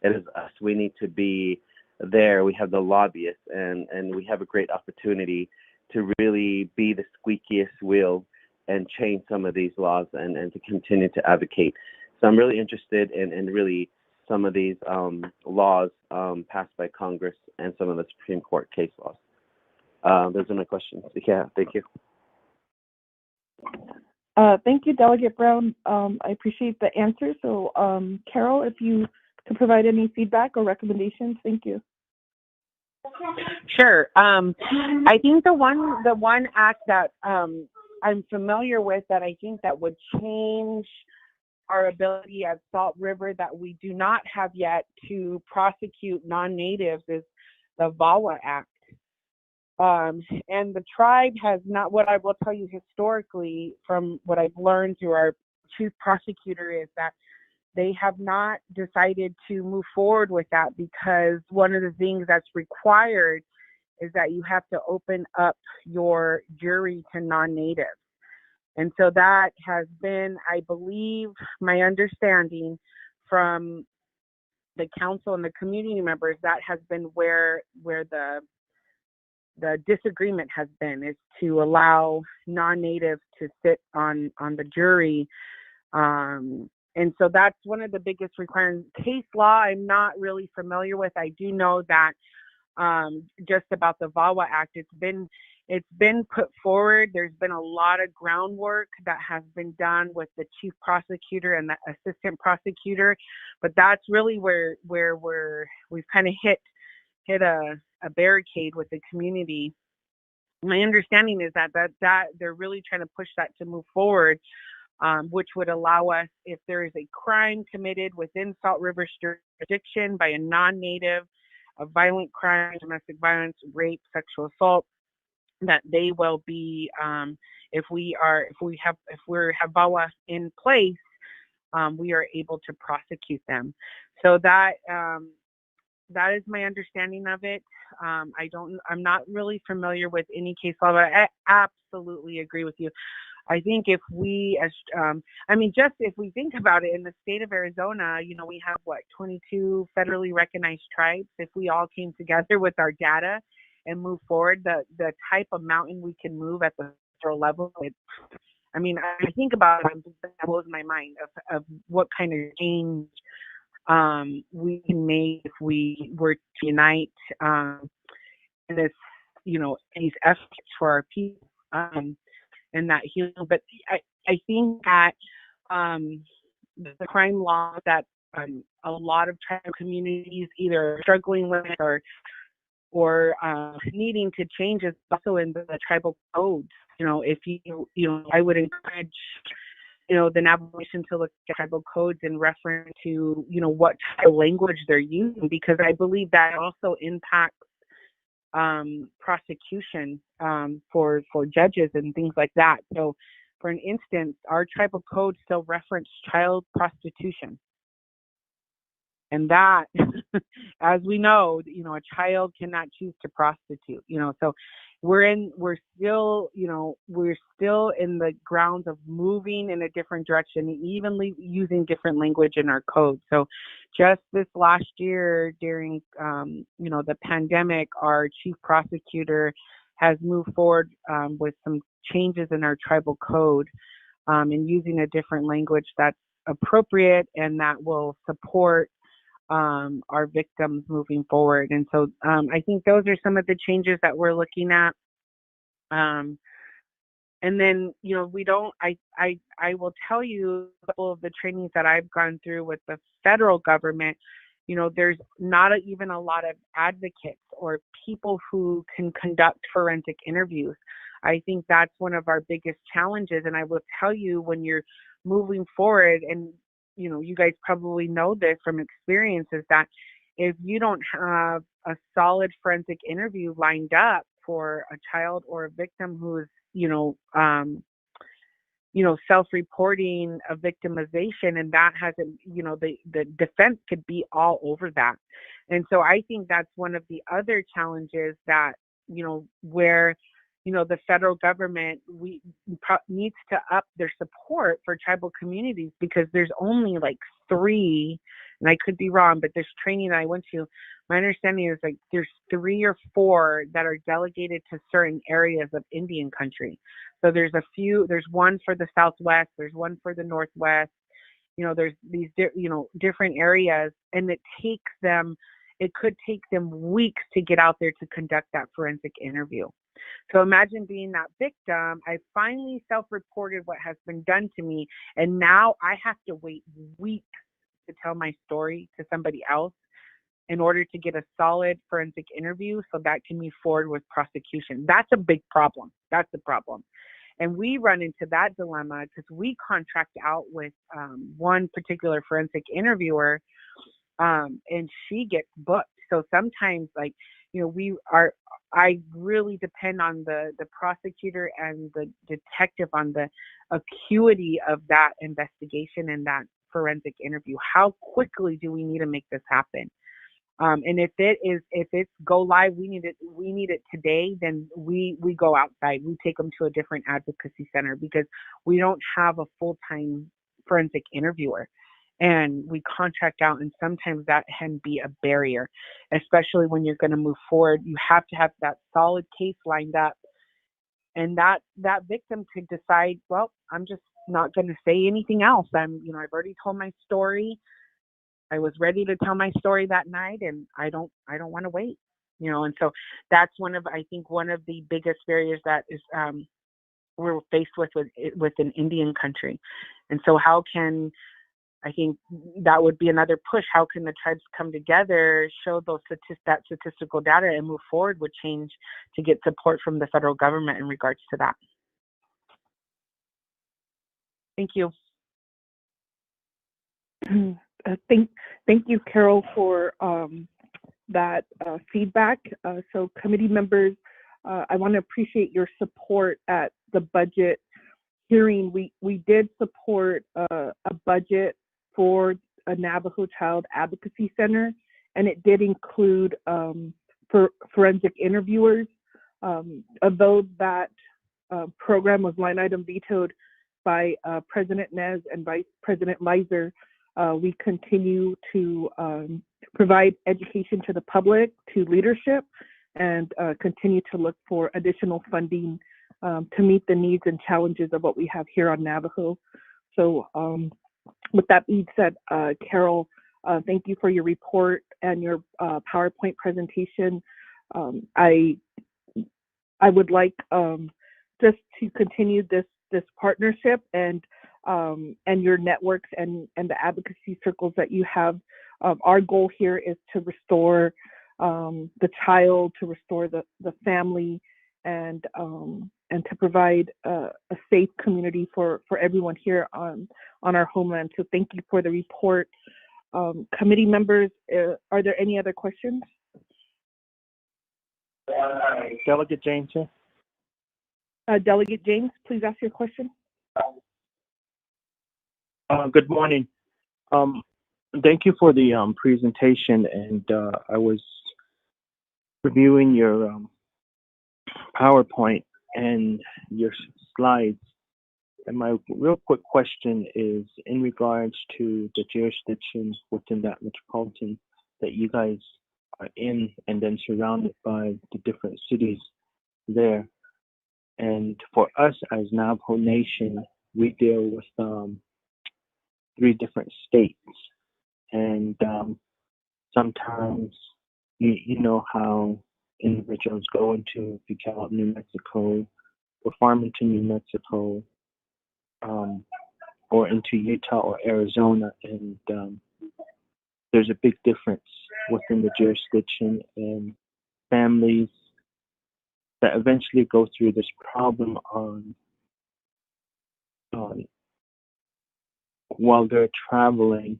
It is us. We need to be there. We have the lobbyists, and we have a great opportunity to really be the squeakiest wheel and change some of these laws and to continue to advocate. So I'm really interested in really some of these laws passed by Congress and some of the Supreme Court case laws. Those are my questions. Yeah, thank you. Thank you, Delegate Brown. I appreciate the answer. So, Carol, if you could provide any feedback or recommendations, thank you. Sure. I think the one act that I'm familiar with that I think that would change our ability at Salt River that we do not have yet to prosecute non-natives is the VAWA Act. And the tribe has not, what I will tell you historically from what I've learned through our chief prosecutor, is that they have not decided to move forward with that, because one of the things that's required is that you have to open up your jury to non-natives. And so that has been, I believe, my understanding from the council and the community members, that has been where the disagreement has been, is to allow non-natives to sit on the jury. And so that's one of the biggest requirements. Case law, I'm not really familiar with. I do know that just about the VAWA Act, it's been put forward. There's been a lot of groundwork that has been done with the chief prosecutor and the assistant prosecutor, but that's really where we've kind of hit a barricade with the community. My understanding is that they're really trying to push that to move forward. which would allow us, if there is a crime committed within Salt River's jurisdiction by a non-native, a violent crime, domestic violence, rape, sexual assault, that they will be, if we have VAWA in place, we are able to prosecute them. So that is my understanding of it. I'm not really familiar with any case law, but I absolutely agree with you. I think if we, just if we think about it, in the state of Arizona, we have 22 federally recognized tribes. If we all came together with our data and move forward, the type of mountain we can move at the federal level, I think about it, that blows my mind of what kind of change we can make if we were to unite in this, these efforts for our people and that healing. But I think that the crime law that a lot of tribal communities either are struggling with or needing to change is also in the tribal codes. If I would encourage the Navajo Nation to look at tribal codes in reference to, what type of language they're using, because I believe that also impacts prosecution for judges and things like that. So, for an instance, our tribal code still reference child prostitution. And that, as we know, a child cannot choose to prostitute, so we're still in the grounds of moving in a different direction, evenly using different language in our code. So just this last year during, the pandemic, our chief prosecutor has moved forward with some changes in our tribal code and using a different language that's appropriate and that will support our victims moving forward. And so I think those are some of the changes that we're looking at. And then, I will tell you a couple of the trainings that I've gone through with the federal government, there's not even a lot of advocates or people who can conduct forensic interviews. I think that's one of our biggest challenges. And I will tell you, when you're moving forward, and you guys probably know this from experience, is that if you don't have a solid forensic interview lined up for a child or a victim who's, self-reporting a victimization, and that hasn't, the defense could be all over that. And so I think that's one of the other challenges that, where the federal government needs to up their support for tribal communities, because there's only 3, and I could be wrong, but this training that I went to, my understanding is there's 3 or 4 that are delegated to certain areas of Indian country. So there's one for the Southwest, there's one for the Northwest, there's these, different areas, and it could take them weeks to get out there to conduct that forensic interview. So imagine being that victim. I finally self-reported what has been done to me, and now I have to wait weeks to tell my story to somebody else in order to get a solid forensic interview so that can move forward with prosecution. That's a big problem. That's the problem. And we run into that dilemma because we contract out with one particular forensic interviewer, and she gets booked. So sometimes, I really depend on the prosecutor and the detective on the acuity of that investigation and that forensic interview. How quickly do we need to make this happen? And if it's go live, we need it today, then we go outside. We take them to a different advocacy center because we don't have a full-time forensic interviewer. And we contract out, and sometimes that can be a barrier, especially when you're going to move forward. You have to have that solid case lined up, and that victim could decide, well, I'm just not going to say anything else. I've already told my story. I was ready to tell my story that night, and I don't want to wait. And so that's one of the biggest barriers that is we're faced with an Indian country. And so I think that would be another push. How can the tribes come together, show that statistical data, and move forward with change to get support from the federal government in regards to that? Thank you. Thank you, Carol, for that feedback. So committee members, I want to appreciate your support at the budget hearing. We did support a budget for a Navajo Child Advocacy Center, and it did include for forensic interviewers. Although that program was line item vetoed by President Nez and Vice President Miser, we continue to provide education to the public, to leadership, and continue to look for additional funding to meet the needs and challenges of what we have here on Navajo. So with that being said, Carol, thank you for your report and your PowerPoint presentation. I would like just to continue this partnership and your networks and the advocacy circles that you have. Our goal here is to restore the child, to restore the family, and to provide a safe community for everyone here on our homeland. So thank you for the report. Committee members, are there any other questions? Delegate James here. Delegate James, please ask your question. Good morning. Thank you for the presentation, and I was reviewing your PowerPoint and your slides, and my real quick question is in regards to the jurisdiction within that metropolitan that you guys are in, and then surrounded by the different cities there. And for us as Navajo Nation, we deal with 3 different states, and sometimes you know how individuals go into DeKalb, New Mexico, or Farmington, New Mexico, or into Utah or Arizona, and there's a big difference within the jurisdiction, and families that eventually go through this problem on while they're traveling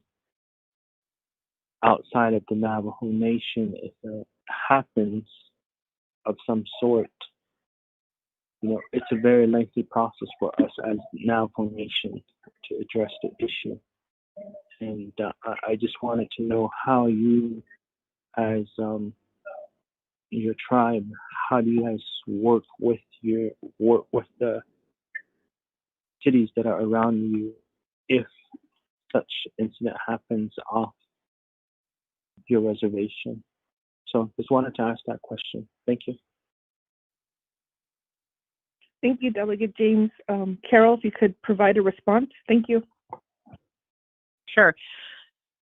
outside of the Navajo Nation. If it happens of some sort, you know, it's a very lengthy process for us as Navajo Nation to address the issue. And I just wanted to know how you, as your tribe, how do you guys work with the cities that are around you if such incident happens off your reservation? So just wanted to ask that question. Thank you. Thank you, Delegate James. Carol, if you could provide a response. Thank you. Sure.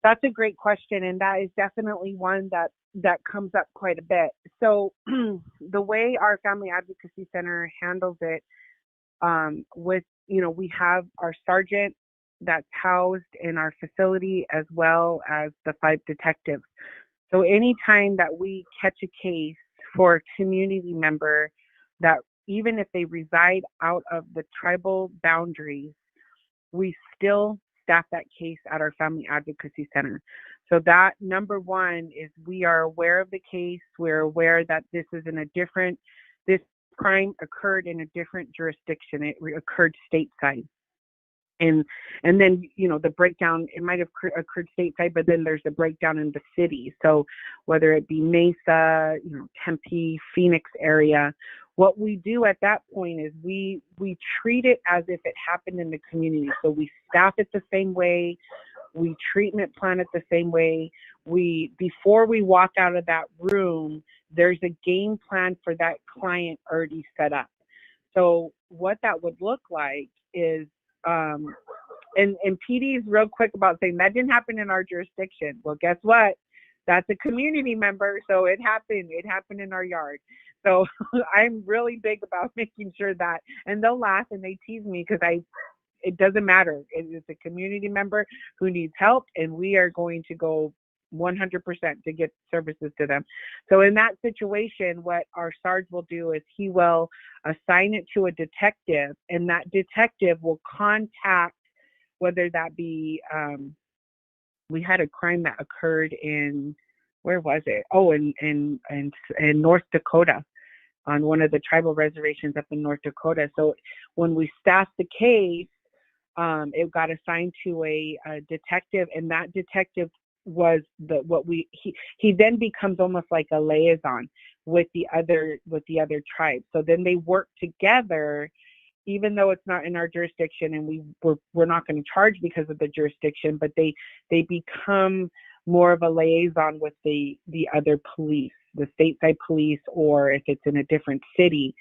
That's a great question, and that is definitely one that comes up quite a bit. So the way our Family Advocacy Center handles it, we have our sergeant that's housed in our facility, as well as the 5 detectives. So anytime that we catch a case for a community member that, even if they reside out of the tribal boundaries, we still staff that case at our Family Advocacy Center. So that, number one, is we are aware of the case. We're aware that this crime occurred in a different jurisdiction. It occurred stateside. And then, the breakdown, it might have occurred stateside, but then there's a breakdown in the city. So whether it be Mesa, Tempe, Phoenix area, what we do at that point is we treat it as if it happened in the community. So we staff it the same way, we treatment plan it the same way. Before we walk out of that room, there's a game plan for that client already set up. So what that would look like is, and PD is real quick about saying that didn't happen in our jurisdiction. Well, guess what? That's a community member, so it happened in our yard. So I'm really big about making sure that, and they'll laugh and they tease me because it doesn't matter. It's a community member who needs help, and we are going to go 100% to get services to them. So in that situation, what our Sarge will do is he will assign it to a detective, and that detective will contact whether that be we had a crime that occurred in, where was it? Oh, in North Dakota, on one of the tribal reservations up in North Dakota. So when we staffed the case, it got assigned to a detective, and that detective was he then becomes almost like a liaison with the other tribes. So then they work together, even though it's not in our jurisdiction, and we're not going to charge because of the jurisdiction, but they become more of a liaison with the other police, the stateside police, or if it's in a different city.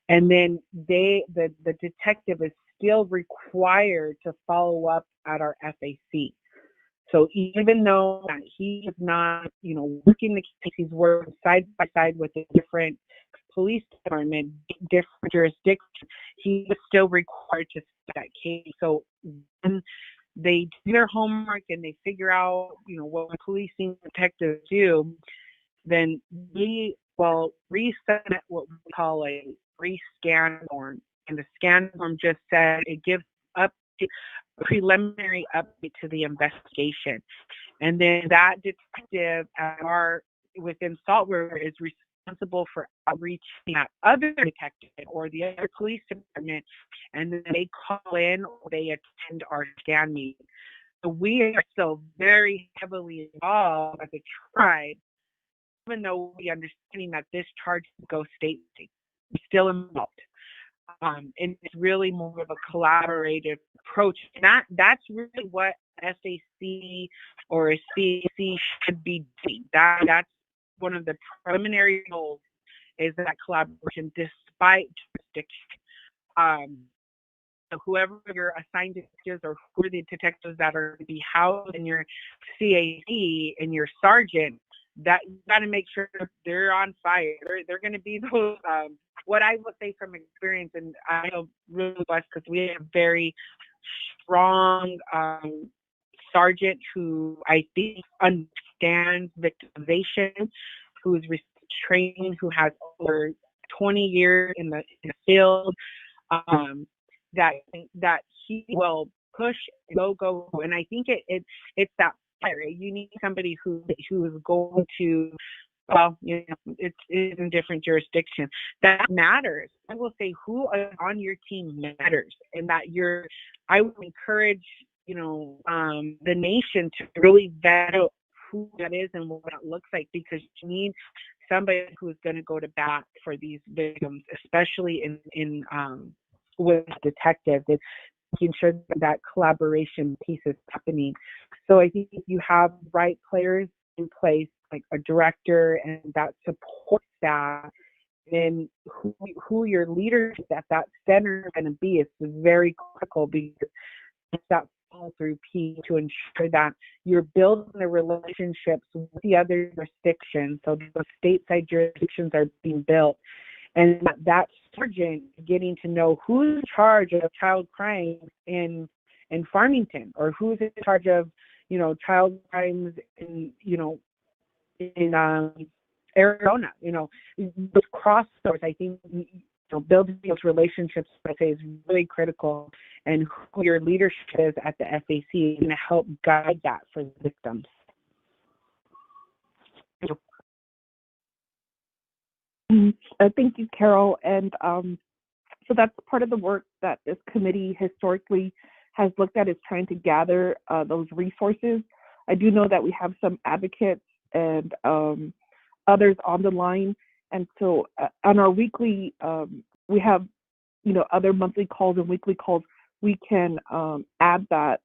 And then the detective is still required to follow up at our FAC. So even though he is not, working the case, he's working side by side with a different police department, different jurisdiction, he is still required to start that case. So when they do their homework and they figure out, what policing detectives do, then we will resend what we call a rescan form. And the scan form just said it gives a preliminary update to the investigation. And then that detective within Salt River is responsible for outreaching that other detective or the other police department, and then they call in or they attend our scan meeting. So we are still very heavily involved as a tribe, even though we understanding that this charge goes state, we're still involved. And it's really more of a collaborative approach. And that's really what SAC or a CAC should be doing. That's one of the preliminary goals, is that collaboration despite jurisdiction. So whoever your assigned detectives or who are the detectives that are to be housed in your CAC and your sergeant, that you got to make sure they're on fire. They're going to be those, what I would say from experience, and I feel really blessed because we have a very strong sergeant who I think understands victimization, who is training, who has over 20 years in the field, that he will push go, and I think it's that fire. You need somebody who is going to, well, it's in different jurisdiction. That matters. I will say who on your team matters, and that I would encourage, the nation to really vet out who that is and what that looks like, because you need somebody who is going to go to bat for these victims, especially in with detectives. It's making sure that collaboration piece is happening. So I think if you have the right players in place, like a director and that supports that, then who your leadership at that center is going to be is very critical, because it's that follow through piece to ensure that you're building the relationships with the other jurisdictions. So the stateside jurisdictions are being built, and that sergeant getting to know who's in charge of child crimes in Farmington, or who's in charge of child crimes in Arizona. Those crossovers, I think, building those relationships, I say, is really critical, and who your leadership is at the FAC is going to help guide that for the victims. Thank you, Carol. And so that's part of the work that this committee historically has looked at, is trying to gather those resources. I do know that we have some advocates and others on the line. And so on our weekly, we have, other monthly calls and weekly calls. We can add that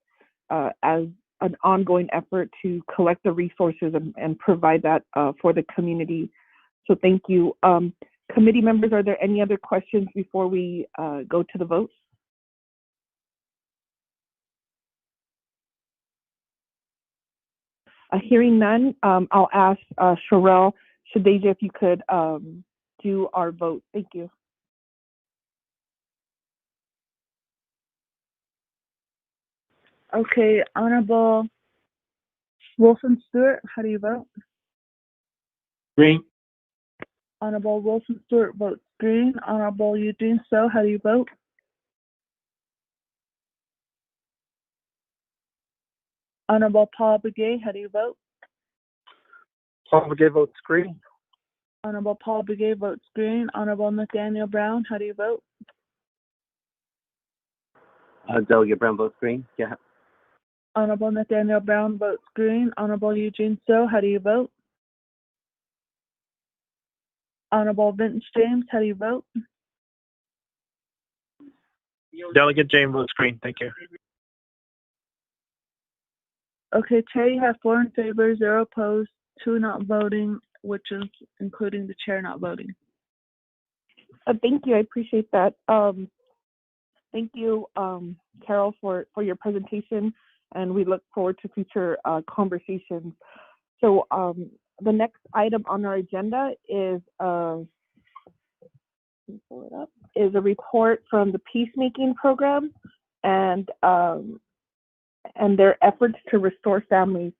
as an ongoing effort to collect the resources and provide that for the community. So thank you. Committee members, are there any other questions before we go to the vote? Hearing none, I'll ask Sherelle Shadeja if you could do our vote. Thank you. Okay, Honorable Wilson Stewart, how do you vote? Green. Honorable Wilson Stewart votes green. Honorable Eugene So, how do you vote? Honorable Paul Begay, how do you vote? Paul Begay votes green. Honorable Paul Begay votes green. Honorable Nathaniel Brown, how do you vote? Delegate Brown votes green. Yeah. Honorable Nathaniel Brown votes green. Honorable Eugene So, how do you vote? Honorable Vince James, how do you vote? Delegate James votes green. Thank you. Okay, Chair, you have 4 in favor, 0 opposed, 2 not voting, which is including the chair not voting. Thank you. I appreciate that. Thank you, Carol, for your presentation, and we look forward to future conversations. So the next item on our agenda is a report from the peacemaking program and their efforts to restore families.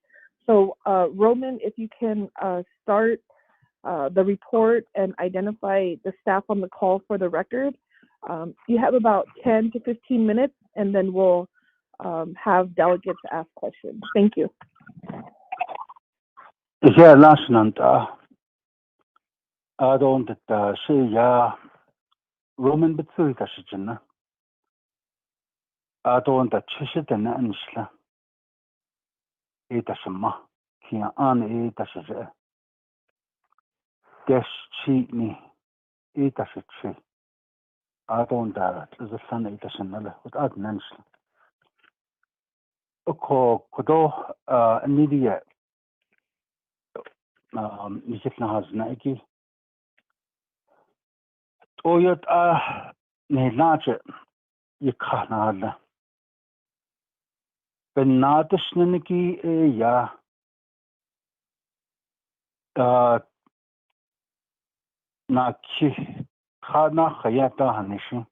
So Roman, if you can start the report and identify the staff on the call for the record. You have about 10 to 15 minutes, and then we'll have delegates ask questions. Thank you. Yeah, last night, I don't say Roman Bitsui Kashijana. I don't Chishit and Anishla. Etashama, Kia An Etasha. Desh cheat me, Etasha. I don't as a son Etashanella without Nanshla. Oko Kodo, immediate. Nisitna has Nike. Oyot Nilaje, Yakanada. Benadishniki, ya. Naki Khana Hayata Hanishi.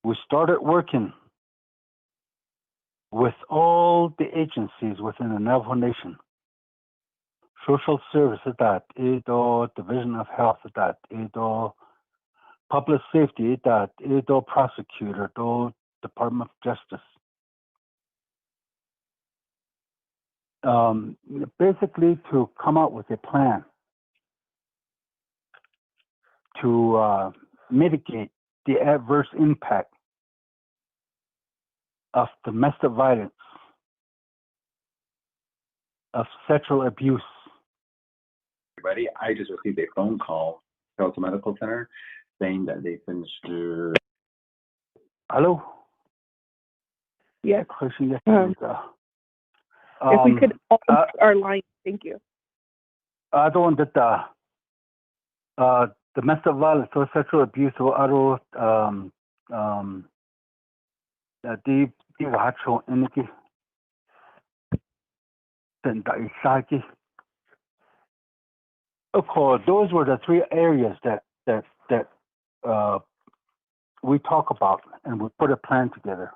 We started working with all the agencies within the Navajo Nation. Social services that Edo Division of Health that Edo Public Safety that Edo Prosecutor do Department of Justice. Basically to come out with a plan to mitigate the adverse impact of domestic violence, of sexual abuse. Everybody, I just received a phone call from the medical center saying that they finished their... Hello? Yes. If we could open our line, thank you. I don't that domestic violence or sexual abuse or other the actual energy and the psyche. Of course, those were the 3 areas that we talk about and we put a plan together.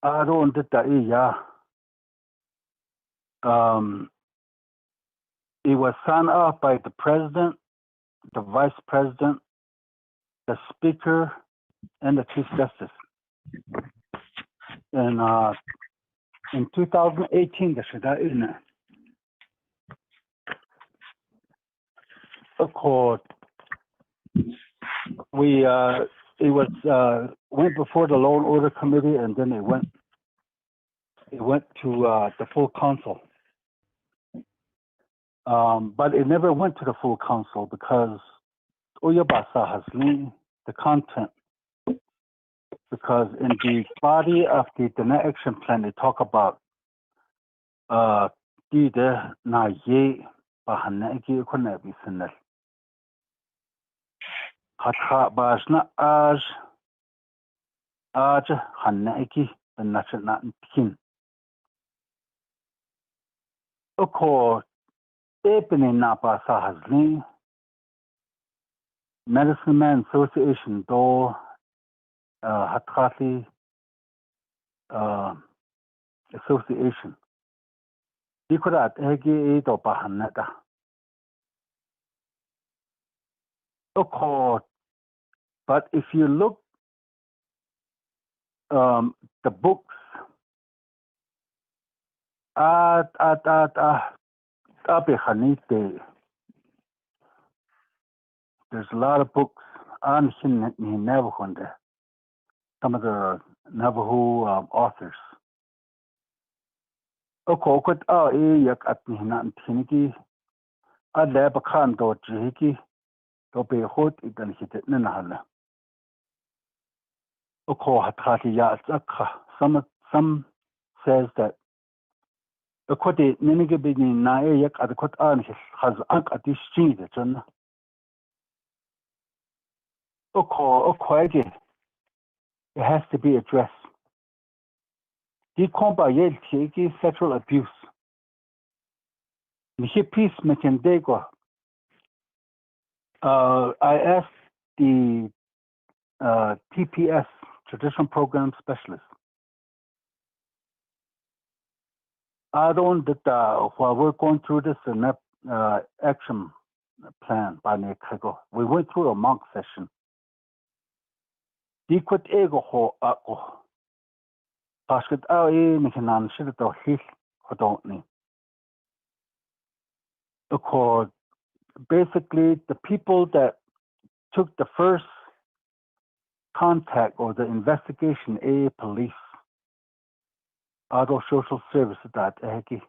I don't that it was signed off by the president, the vice president, the speaker, and the chief justice. And in 2018, isn't it? Of course, we it was went before the Law and Order Committee, and then it went to the full council. But it never went to the full council because Oyabasa has leaned the content. Because in the body of the Deny Action Plan, they talk about Dide na ye bahanagi kunabi sinel. Hatha basna aj hanagi and national pin. Oko Epine Napa Sahasli Medicine Man Association do Hatkati Association. Dikurat Egi do Bahaneta. Oko, but if you look the books There's a lot of books on Navajo there. Some of the Navajo authors. Okokot yak at Nihinan Tiniki, Adabakan do Jihiki, do be hot idan hit it Nanahala. Oko Hatati Yatsaka. Some says that the Koti Ninigabini Nayak at the Kot An has Ank at this street, John. Okwagi, it has to be addressed. The compa yelki sexual abuse. Mihi peace mekendego. I asked the TPS, Traditional Program Specialist. I don't that while we're going through this action plan by Nekago, we went through a monk session. Die kwart ego ho ako. Paskat mechanan shit to hil hodoni. Because basically the people that took the first contact or the investigation, police, auto social service that eki.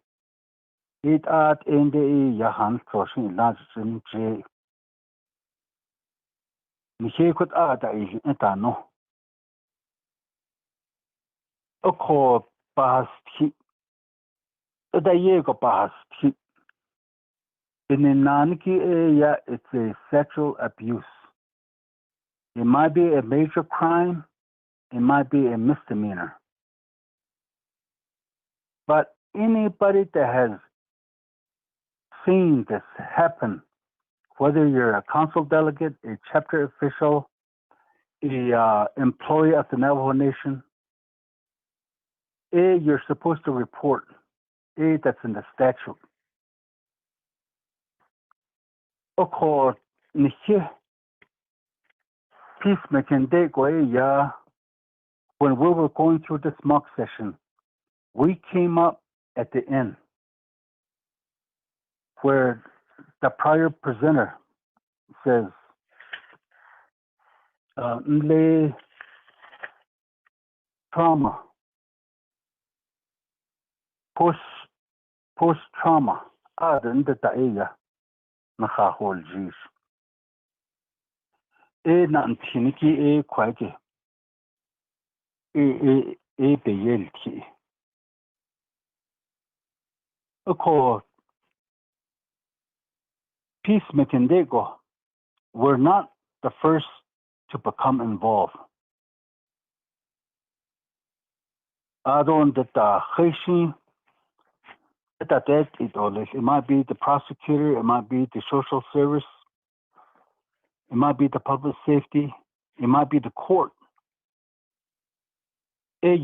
It at in the yahan crossing large in J. Michi could add etano. Oko past hit. The Diego past hit. In the Naniki it's a sexual abuse. It might be a major crime, it might be a misdemeanor. But anybody that has seen this happen, whether you're a council delegate, a chapter official, a employee of the Navajo Nation, you're supposed to report. That's in the statute. Oko niche peacemaking day when we were going through this mock session, we came up at the end where the prior presenter says, trauma, post-trauma, the taeya, nakahol jish. Na tiniki kwage, beyelki. Peacemaking Dego were not the first to become involved. I don't that it might be the prosecutor, it might be the social service, it might be the public safety, it might be the court. They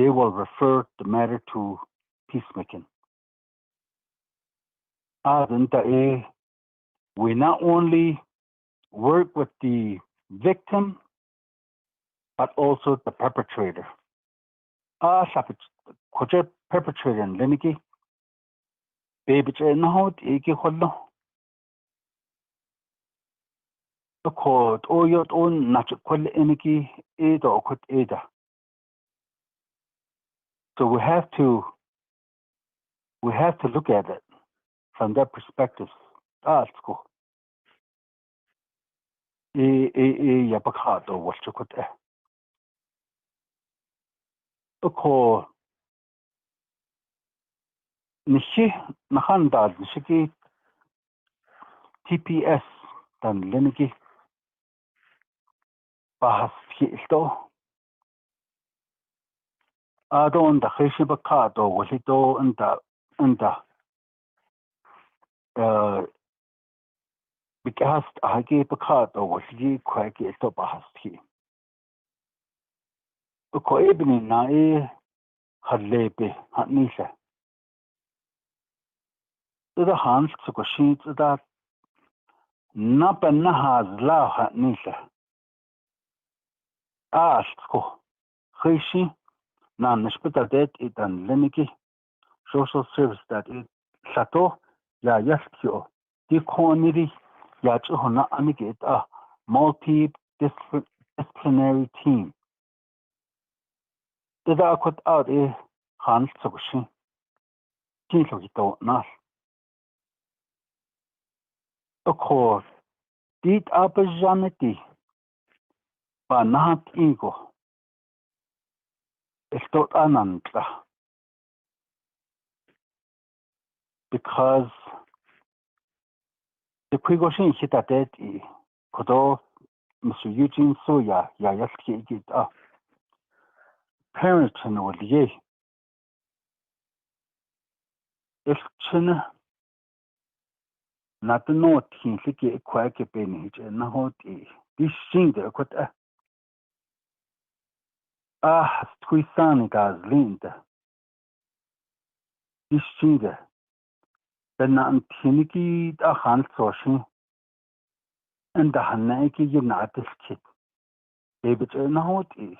will refer the matter to peacemaking. We not only work with the victim, but also the perpetrator. Perpetrator in Limiki. Baby, no, the court or your own natural eniki, Ada or Kut Ada. So we have to look at it from that perspective. That's cool. Yapakato, what you could call Nishi Nahanda, Nishiki TPS, than Leniki Bahas Hito. I don't the Heshibakato, was it all and because I gave a card or was he quite a stop a husky. A coebony nae had lebe, had Nisa. The hands took a sheet that Napa Nahas la had Nisa. Ask Krishi nan nishpitadet itan leniki social service that it sato ya yaskyo di koniri ya chuhuna aniki a multidisciplinary team. Ida akut out hans tsukushi kinslogito nas. Of dit apajaniti pa nahat ego estot ananta because the pregoshin hitatet kodo Mr. Eugene Soya ya yaski git parents no ye if china not no tin siki kwake beni na hoti this thing the kwat twisani gas linda this thing the nan tiniki han soshi and the hanaki united kit baby na hoti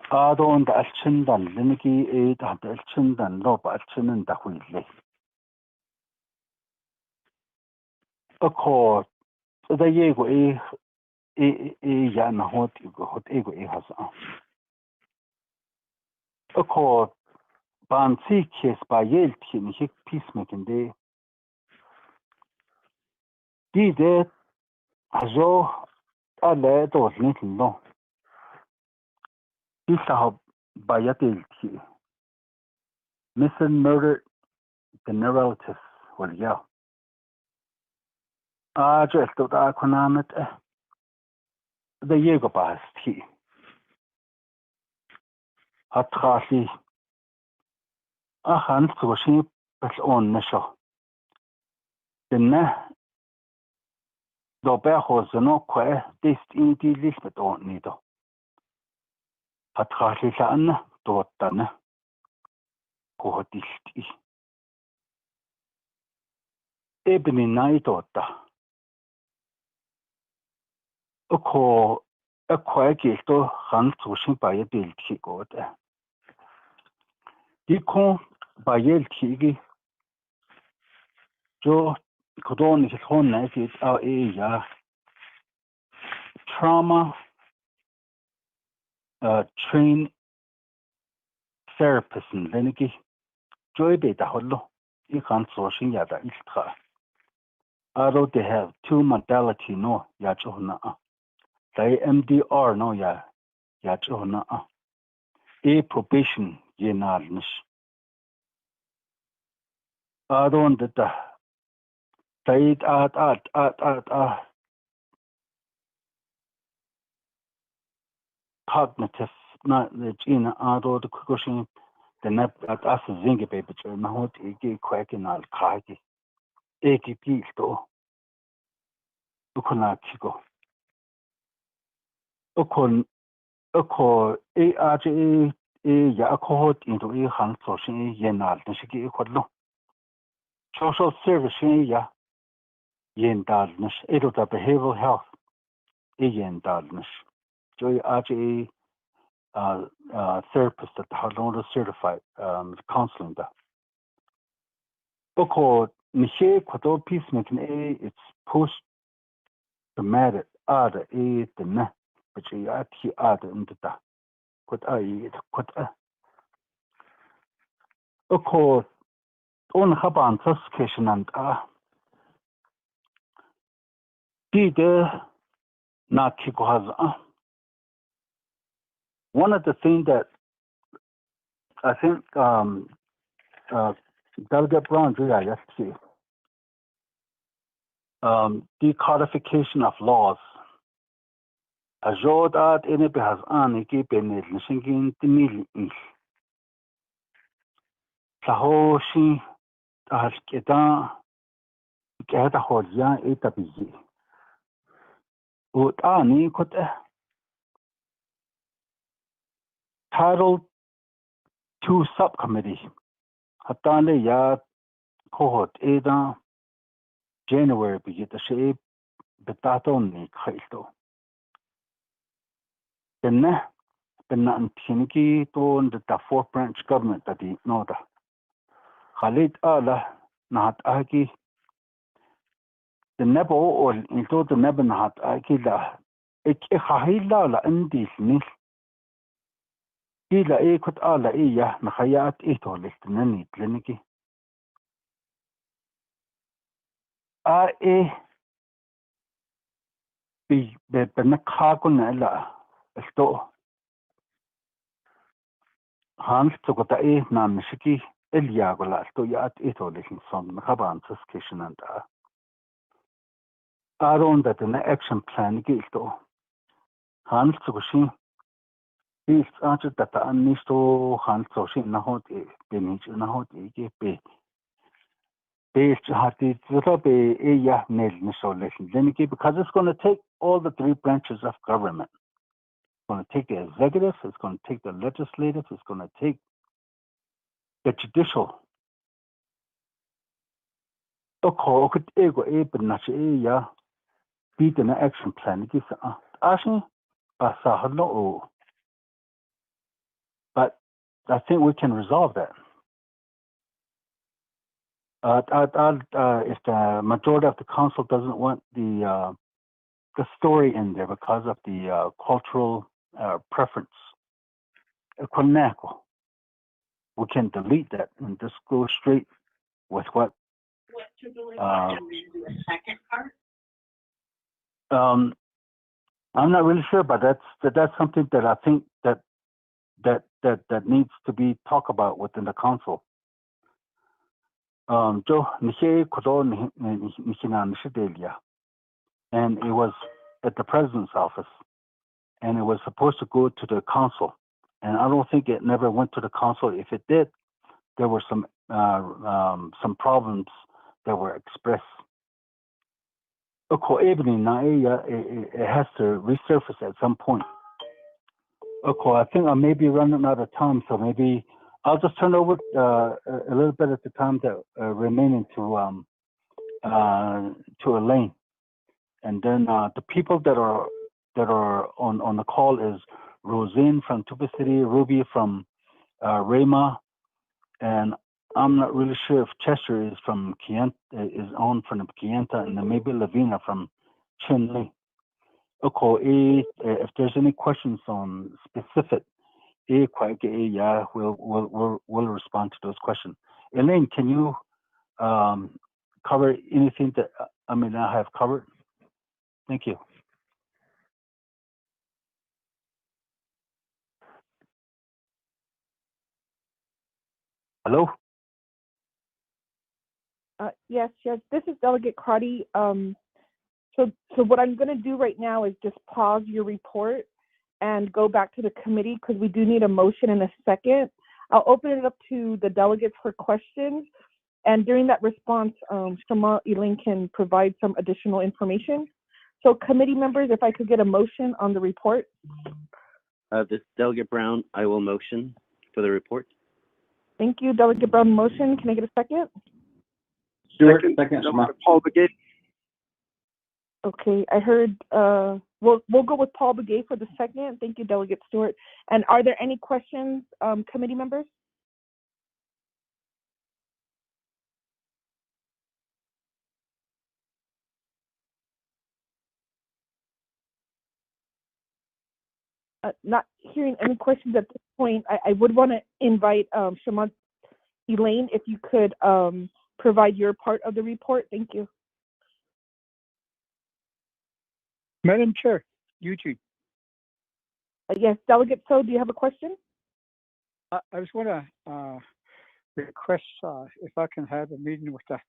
Adon the Alchindan, Liniki aid at the Alchindan, Lob Alchin and the Wheatley. A court, the Yego Yan hot ego has a court, Ban sea case by Yale Team, Hick peacemaking day. Did it as though a lad was little no. This by a deal missing murder the relatives, well, yeah. Just to that economic the Yego Bass tea. At Hartley a hand to a sheep as on the show. The ne do behos no quae this in the Lisbeth on needle. At Hartley San Dotana who had this ebony night daughter. A call a quiet to hand to sheep by a bill she got. He come by Yale Tiggy Joe could only his own knife is our area. Trauma train therapist in Leniki Joy Beta Hollow. You can't sourcing yada istra. Although they have two modality no yachohna. They MDR no yachohna. A probation yenarnish. I don't that they at cognitive not the in although the question the net at us zinga paper na hot ege quacking al kagi ege pisto ukona kiko ukon ARJ ya hot into a hand sourcing yenal the shiki equal social service ya yendalness edo the behavioral health yendalness joy RJ therapist at the certified counseling that. Because Niche Quato peacemaking it's post traumatic other the me which at he other into that. What I what of course on Haban classification and did not Kiko has one of the things that I think Delegate Brown did yesterday. Decodification of laws. A job that any has an equipment singing the million. Sahoshi has get a hold young etabi. Would any could Title 2 Subcommittee. Hatane ya cohort Ada January begin the shape betaton ni Christo. then not tiniki to the fourth branch government that the nota. Khalid ala nahat aki the nebo or into the nebo nahat aki la hahila la indi nil ila kut ala iya nakhayat ito listinani kliniki benakakuna la esto Hans tugota na mishiki Eliagola to yat ito lishin son makaban suspicion and aron that an action plan gilto Hans tugushi is answered that anisto Hans toshin nahot benich nahot be based hati be ya nel nisolation then because it's going to take all the three branches of government. It's going to take the executive, it's going to take the legislative, it's going to take the judicial. Oko could ego nachi ya beat an action plan. It is asking asahno, but I think we can resolve that. If the majority of the council doesn't want the story in there because of the cultural preference, we can delete that and just go straight with what. Second part? I'm not really sure, but that's something that I think that needs to be talked about within the council. And it was at the president's office, and it was supposed to go to the council, and I don't think it never went to the council. If it did, there were some problems that were expressed. It has to resurface at some point. Okay, I think I may be running out of time, so maybe I'll just turn over a little bit of the time that remaining to Elaine, and then the people that are on the call is Rosine from Tuba City, Ruby from Rema, and I'm not really sure if Chester is from Kienta, is on from Kienta, and then maybe Lavina from Chinle. Okay, if there's any questions on specific, yeah, we'll respond to those questions. Elaine, can you cover anything that I may not have covered? Thank you. Hello? Yes. This is Delegate Crotty. So what I'm going to do right now is just pause your report and go back to the committee because we do need a motion in a second. I'll open it up to the delegates for questions. And during that response, Shama Elaine can provide some additional information. So committee members, if I could get a motion on the report. This is Delegate Brown. I will motion for the report. Thank you, Delegate Brown. Motion. Can I get a second? Second, Paul Begay. Okay, I heard, we'll go with Paul Begay for the second. Thank you, Delegate Stewart. And are there any questions, committee members? Not hearing any questions at this point, I would want to invite Shama Elaine, if you could provide your part of the report. Thank you. Madam Chair, Eugene. Yes, Delegate So, do you have a question? I just want to request if I can have a meeting with the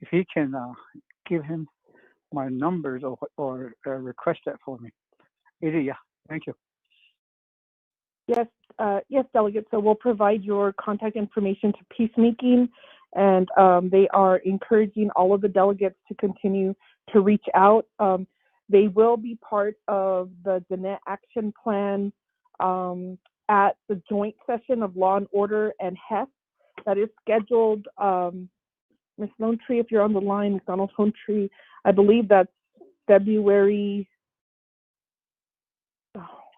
if he can give him my numbers or request that for me. Yeah, thank you. Yes, Delegate. So we'll provide your contact information to Peacemaking, and they are encouraging all of the delegates to continue to reach out. They will be part of the Danette Action Plan at the joint session of Law and Order and HEF that is scheduled Ms. Lone Tree, if you're on the line, McDonald Lone Tree, I believe that's February,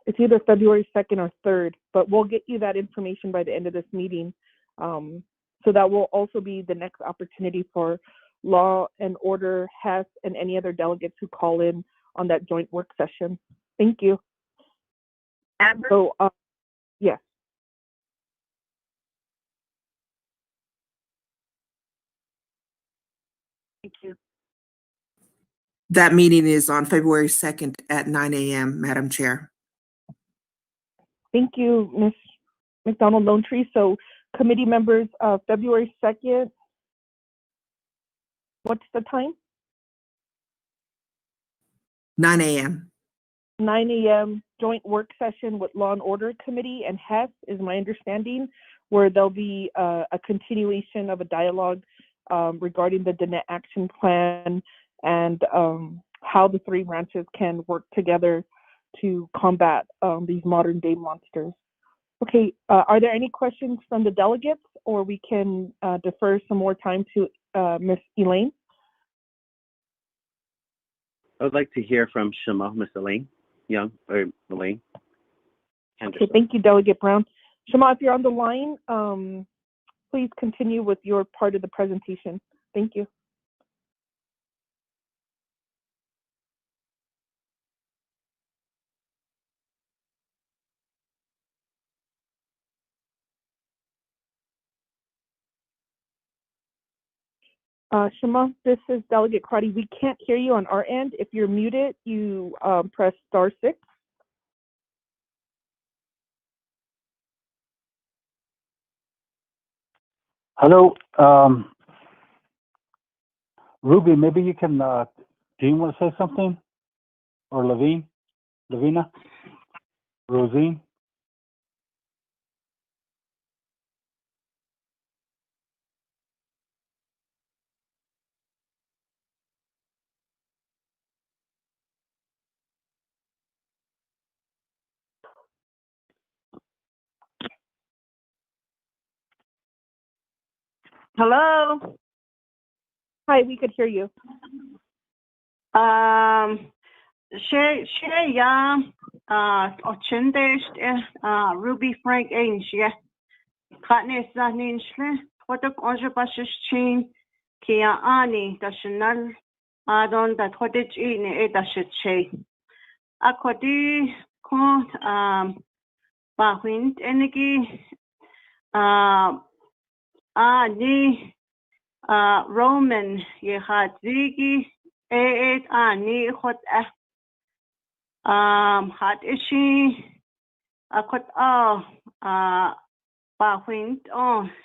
it's either February 2nd or 3rd, but we'll get you that information by the end of this meeting. So that will also be the next opportunity for Law and Order, Hess, and any other delegates who call in on that joint work session. Thank you. Amber? So, yes. Thank you. That meeting is on February 2nd at 9 a.m., Madam Chair. Thank you, Ms. McDonald Lone Tree. So committee members, February 2nd, what's the time? 9 a.m. 9 a.m. joint work session with Law and Order Committee and Hess is my understanding, where there'll be a continuation of a dialogue regarding the Danette Action Plan and how the three branches can work together to combat these modern day monsters. Okay, are there any questions from the delegates, or we can defer some more time to Ms. Elaine? I would like to hear from Shema, Miss Elaine Young, or Elaine Henderson. Okay, thank you, Delegate Brown. Shema, if you're on the line, please continue with your part of the presentation. Thank you. Shema, this is Delegate Crotty. We can't hear you on our end. If you're muted, you press *6. Hello, Ruby, maybe you can, do you want to say something? Or Lavina, Rosine? Hello? Hi, we could hear you. Share ya Ruby Frank Ainge. Katnes Zaninschle, what a conjabashish chain, Kia Ani, Dashanal, Adon that cottage in a dashe. A cotty con Bahind Enigi Ani Roman Yehat Zigi Eet Ani hot hot ishi a cot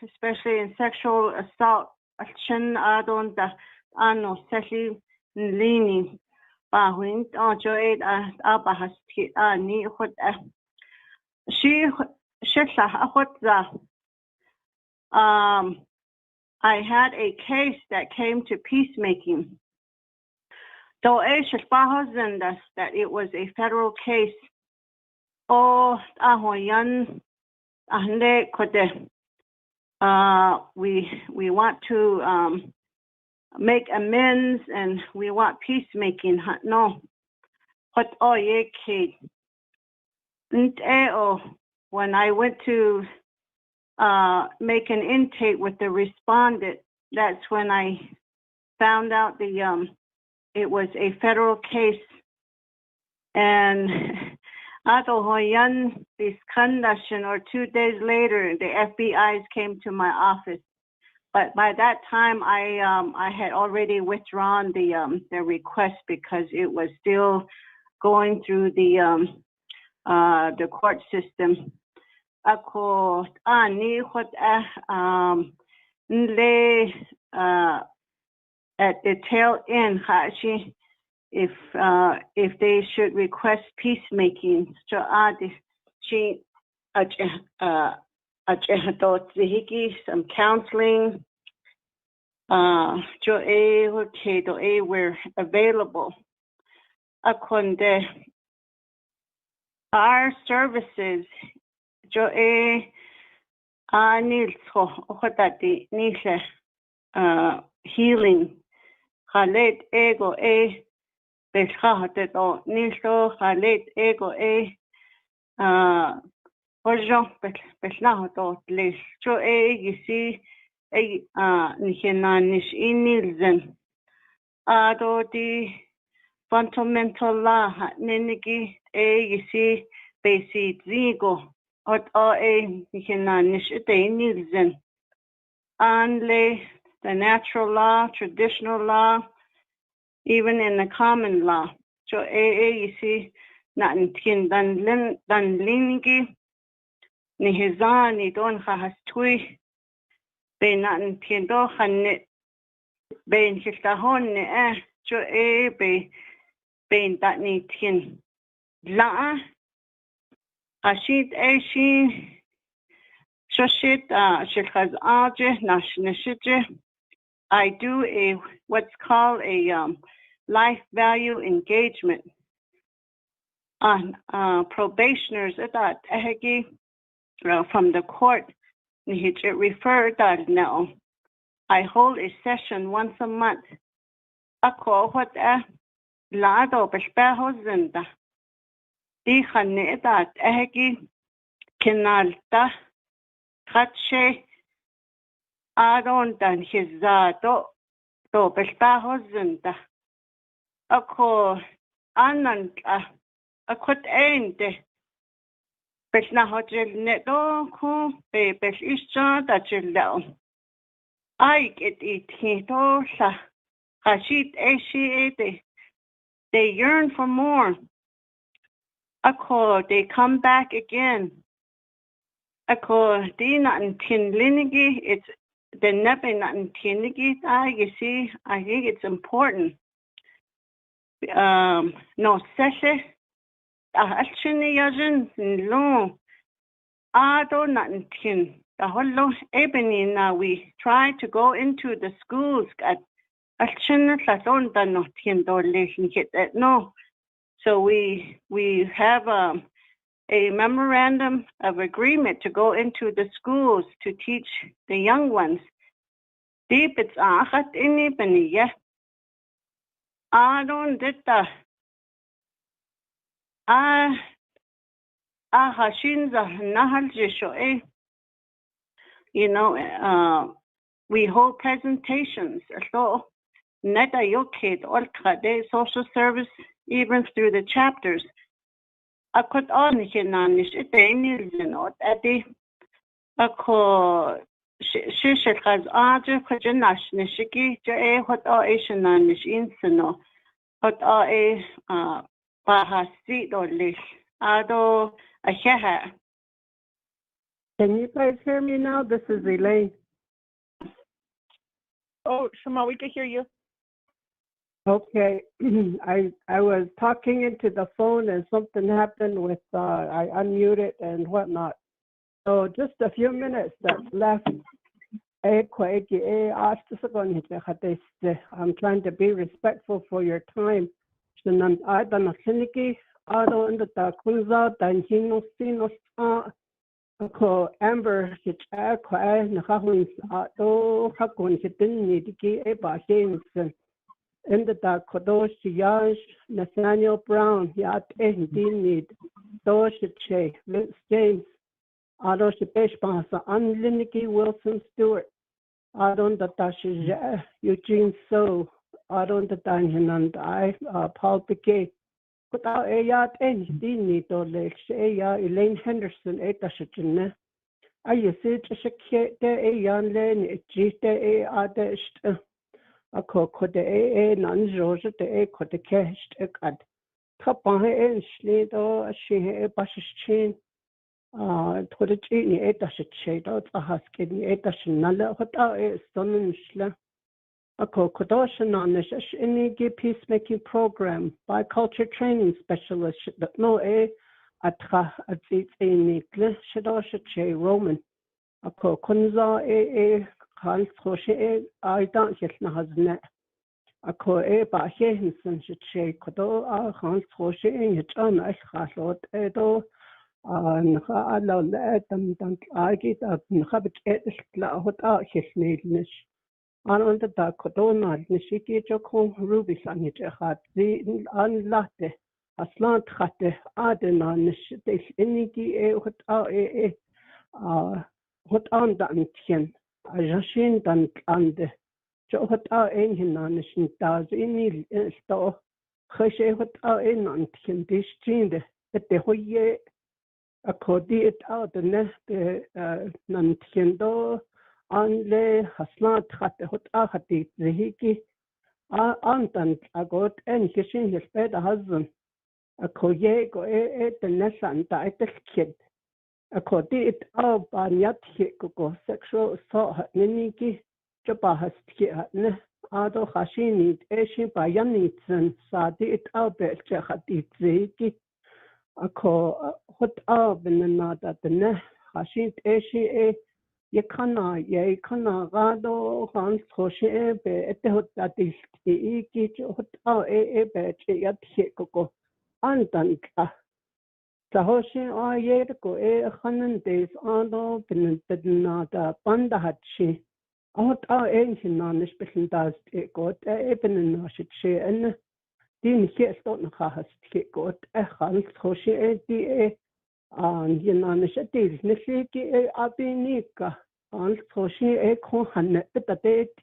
especially in sexual assault action adon da ano sexually leaning bahwint joed abahasti ani hot she shekla hot I had a case that came to peacemaking. Though that it was a federal case. Oh, ahoyan we want to make amends and we want peacemaking. No, what when I went to make an intake with the respondent, that's when I found out it was a federal case, and this condition, or 2 days later, the FBI's came to my office. But by that time, I had already withdrawn the request because it was still going through the court system. Ako ani what at the tail end, if they should request peacemaking, so some counseling, were available. Our services, healing. Halet ego Belhateto Nilso Halet ego Ojo Beslahoto Lesho you see Nihinanish inilzen. Ado di fundamental law Ninigi you see basic zigo. Ot Nihinanish inilzen. Anle the natural law, traditional law, even in the common law. So you see, not in dan lingi, ni hizan, ni don hastui, be not in tiendo hanit, be in histahon ne so be in that ni tin. La, ashit she, so shit, shilhaz aje, nashnishije. I do what's called a life value engagement on probationers at that from the court. It referred that now. I hold a session once a month. Ako what lado bespeho zinda. Di khane that kinalta khatshe Aron dan hizado to bespeho zinda. Ako anan akut ende besna hotel neto ku be bes isha da chilao. I get it hito sa hashit they yearn for more. Ako they come back again. Ako di na tin linigi it's the never not tinigi. You see, I think it's important. No seshe actually yajin long ado not tin the whole ebony now we try to go into the schools at actually don't not tin no. So we have a memorandum of agreement to go into the schools to teach the young ones. Deep it's achat ini beniye. I don't did that. You know, we hold presentations. So, neta yo kid all social service even through the chapters. I could only hinanish it any not adi. Ako shishik has aja kajanash nishiki ja what are Asianish insano. What are Bahasi or Lish. Ado Aheha. Can you guys hear me now? This is Elaine. Oh, Shema, we can hear you. Okay. I was talking into the phone and something happened with I unmuted and whatnot. So just a few minutes that's left. I'm trying to be respectful for your time. Amber in the Kodosh Yash Nathaniel Brown Yat Need Dosh Vince James Adosh Peshpasa Unliniki Wilson Stewart Adon Datasha Eugene So Adon Datanyan and I Paul Piquet without a yacht any need to Elaine Henderson Etashachine. I see a young lane Gite a Adest Ako could a non-George de could the cash at Tapan and Schledo, she a bashes chain, to the genie a dash shade out a husky, a dash nalla, what are a son schla. Ako Kodoshan on the any peacemaking program by culture training specialist that no a atra at the Nicholas Shadosha Roman. Ako Kunza a Hans Roche I don't get Nahaznet. Ako ba Henson should shake Kodo Hans Roche in his own ice castle edo and allow them don't argue that inhabit it what out his needness. Aron the Dakotona, Nishiki Jokon, Ruby Sanich, the Unlatte, Aslant Hatte, Adena, Nishitis, Iniki, what on Dantien, a Jashin Dant, Johot Enhinanish, does in store, Heshe what Enantien, this change, at the Hoye, a codit out the nest, Nantiendo. Anle hasnat hatte hot ahati zehiki antan agot en kishin his bed husband a koye go the nesan the kid a kodi it all banyat go sexual assault niniki jabahas ne ado hashini eshi bayanitsen sadi it all bet hati zehiki a ko hot all benada the ne hashin eshi Yakana, Gado, Hans Hoshe, Etehot that is the Hot bet yat Heko, Antanka. Sahoshe are Yerko, Hanan days, Ando, Benada, Bandahachi. Hot our engine on the special does it got even in Nashiche, and Din here don't has got a Hans Hoshe, Yananishatis, Nishiki Abinika, and Soshi Kohan, the date,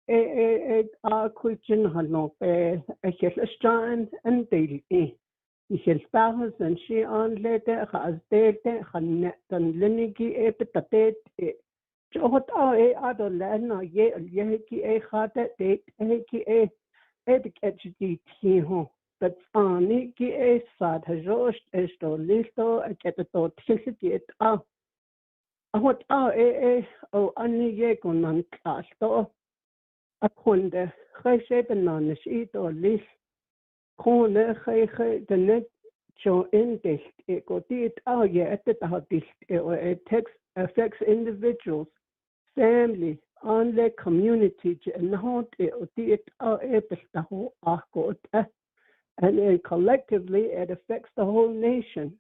a Christian Hanope, a Hestan, and Daily. His spouse and she on later has dated Hanet and Liniki Epitate. Johot other Lana, Yeki a Hata date, Eki Edit but Niki a sad has roast esto listo a getato tisiki what only yegonan casto a conde Heshe bananas eat or list corner the net show in this it got it at the this it affects individuals, family, on the community and not it and then collectively it affects the whole nation.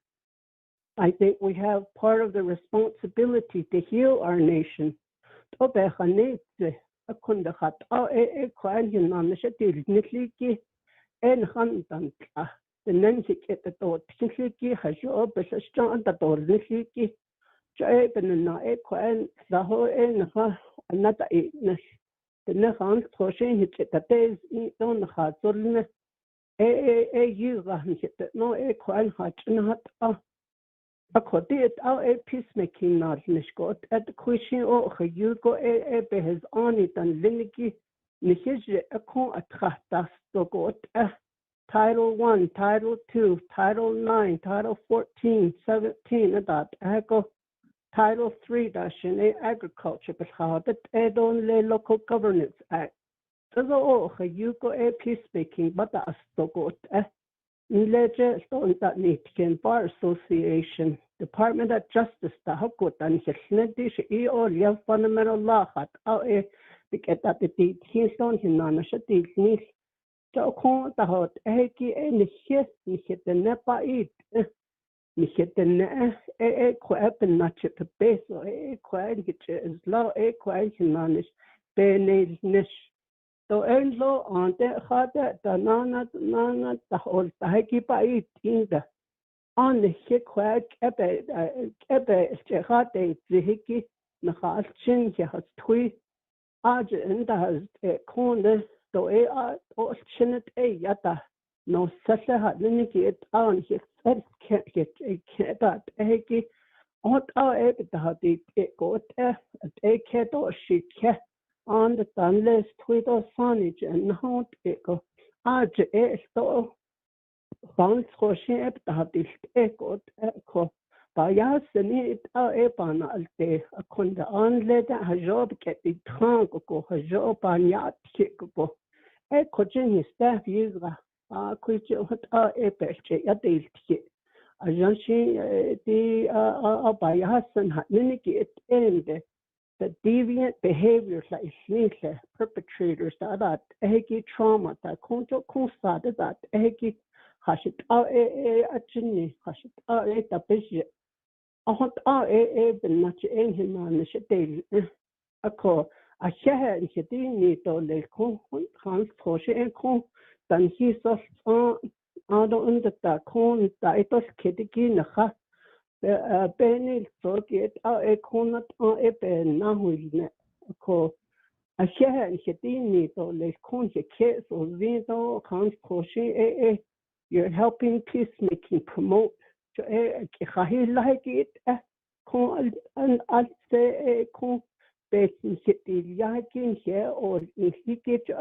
I think we have part of the responsibility to heal our nation. The Nancy get the door, Tinsliki has your business on the door, Nisliki, Jaben and the whole end another eightness. The Nahans pushing hit the days on the heart, so you no a quite hot not a codit out a peacemaking not Nishgot at the question or you go a behes on it and Liniki Nihij a con a tratas to got Title 1, Title 2, Title 9, Title 14, 17 that echo Title 3 in agriculture but how that only local governance act. So you go a peacemaking, but that's so good. Ledger stone that Nation Bar Association, Department of Justice, the Hakut and his Nedish E. Fundamental Law hat out a because that the Keystone Hinanash Nis. So call the hot Eki and the hit the Nepa eat. Hit the ne quap and notch at the base or a quiet is law a quiet Hinanish, Bened Nish. So Enzo on the Hada, the Nana, the whole Tahipa in the on the Hickwag Ebe, Jehate, the Hiki, Nahas Chin, he has tweet, Arj and has a corner, so a or Chinet a yata, no such a had Liniki on his head can't get a cat at Hiki, what our Ebitahadi, it got a cat or she cat. On the sunless Twitter sonage and not echo. Arj so Hans Hoshi Ebtahis echo echo. Bayasani it Ebana alte, a conda unled a job get the trunk go, a job on yacht chickable. Echo Jenny staff user, a creature what epeche at the a Janshi the Bayasan had Niniki it ended. The deviant behaviors like sneaker perpetrators that egi trauma that conto consta that egi hashit a chini hashit a busy a hot ben much in him on the day a call أشياء الشديدة توليكم خمس توشي إنكم تنهيص أنا أنت تكون تايتوس كديكي نخا بين الصوتيت أو إكونت أو إبن نهوين كو أشياء الشديدة توليكم شكيس وزيدو خمس توشي you're helping peacemaking promote خاهي لاهيت كون ألسي كون بيتن شتي ياكين شيء أو نسيكيت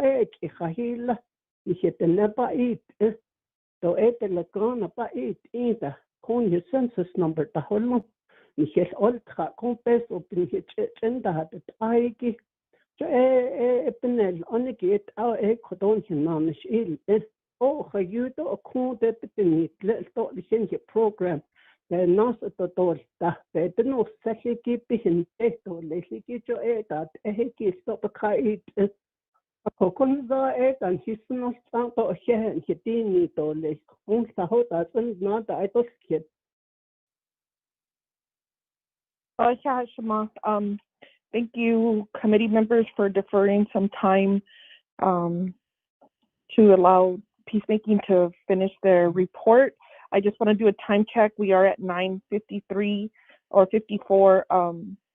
خاهي لا يشتنا بايت تو لكونا بايت إذا كون يسنسس نمبر تهولم يشيل أولتخا كون بيس وبنهي تشندا تتايكي بنال أنكيت أو كدون هنامش او خيوتو اكون بتنيت لتو لشنجي بروجرام ناس تطول تحت نو سكي بين تو لشكي جو تات هيكي ستوب كايت كون ذا ان هيسنو سانتو شهن كتيني تو لش كون ساهو تاسن نا دايتو سكيت Shama, thank you, committee members, for deferring some time to allow Peacemaking to finish their report. I just want to do a time check. We are at 9:53 or 54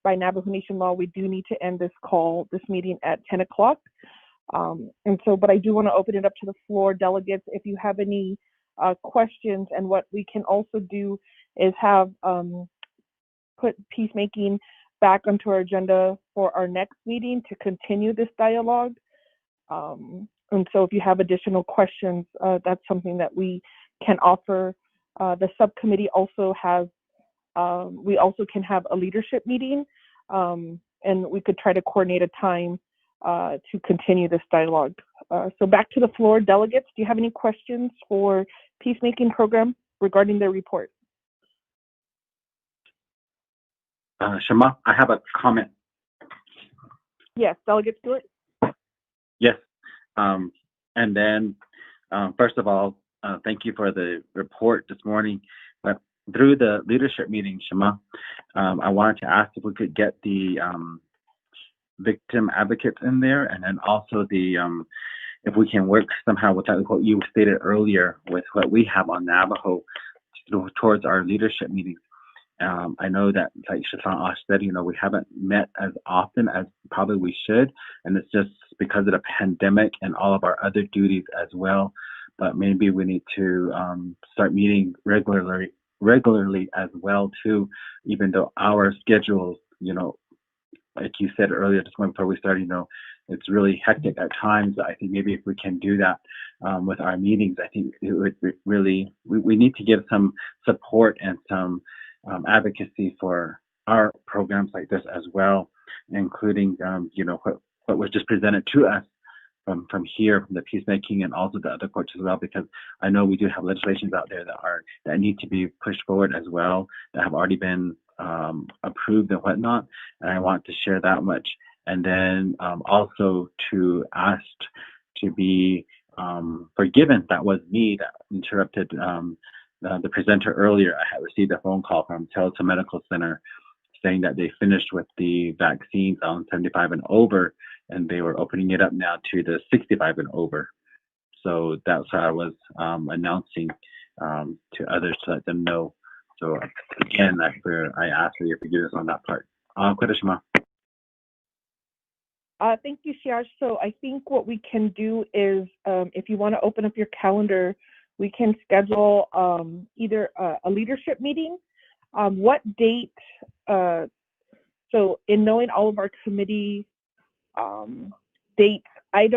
by Navajo Nation law. We do need to end this meeting at 10 o'clock. But I do want to open it up to the floor delegates. If you have any questions, and what we can also do is have put Peacemaking back onto our agenda for our next meeting to continue this dialogue. And so if you have additional questions, that's something that we can offer. The subcommittee also has, we also can have a leadership meeting, and we could try to coordinate a time to continue this dialogue. So back to the floor, delegates, do you have any questions for Peacemaking program regarding their report? Shama, I have a comment. Yes, Delegate Stewart. Yes. And then, first of all, thank you for the report this morning. But through the leadership meeting, Shama, I wanted to ask if we could get the victim advocates in there, and then also the if we can work somehow with that, what you stated earlier, with what we have on Navajo towards our leadership meetings. I know that, like Shashan said, we haven't met as often as probably we should, and it's just because of the pandemic and all of our other duties as well. But maybe we need to start meeting regularly as well too, even though our schedules, like you said earlier, just before we started, it's really hectic at times. I think maybe if we can do that with our meetings, I think it would really, we need to give some support and some advocacy for our programs like this as well, including what was just presented to us from here, from the Peacemaking and also the other courts as well, because I know we do have legislations out there that need to be pushed forward as well, that have already been approved and whatnot, and I want to share that much. And then also to ask to be forgiven. That was me that interrupted the presenter earlier. I had received a phone call from Teletown Medical Center saying that they finished with the vaccines on 75 and over, and they were opening it up now to the 65 and over. So that's what I was announcing to others to let them know. So again, I ask for your forgiveness on that part. Thank you, Shiaj. So I think what we can do is, if you want to open up your calendar, we can schedule either a leadership meeting. What date? So in knowing all of our committee dates, I don't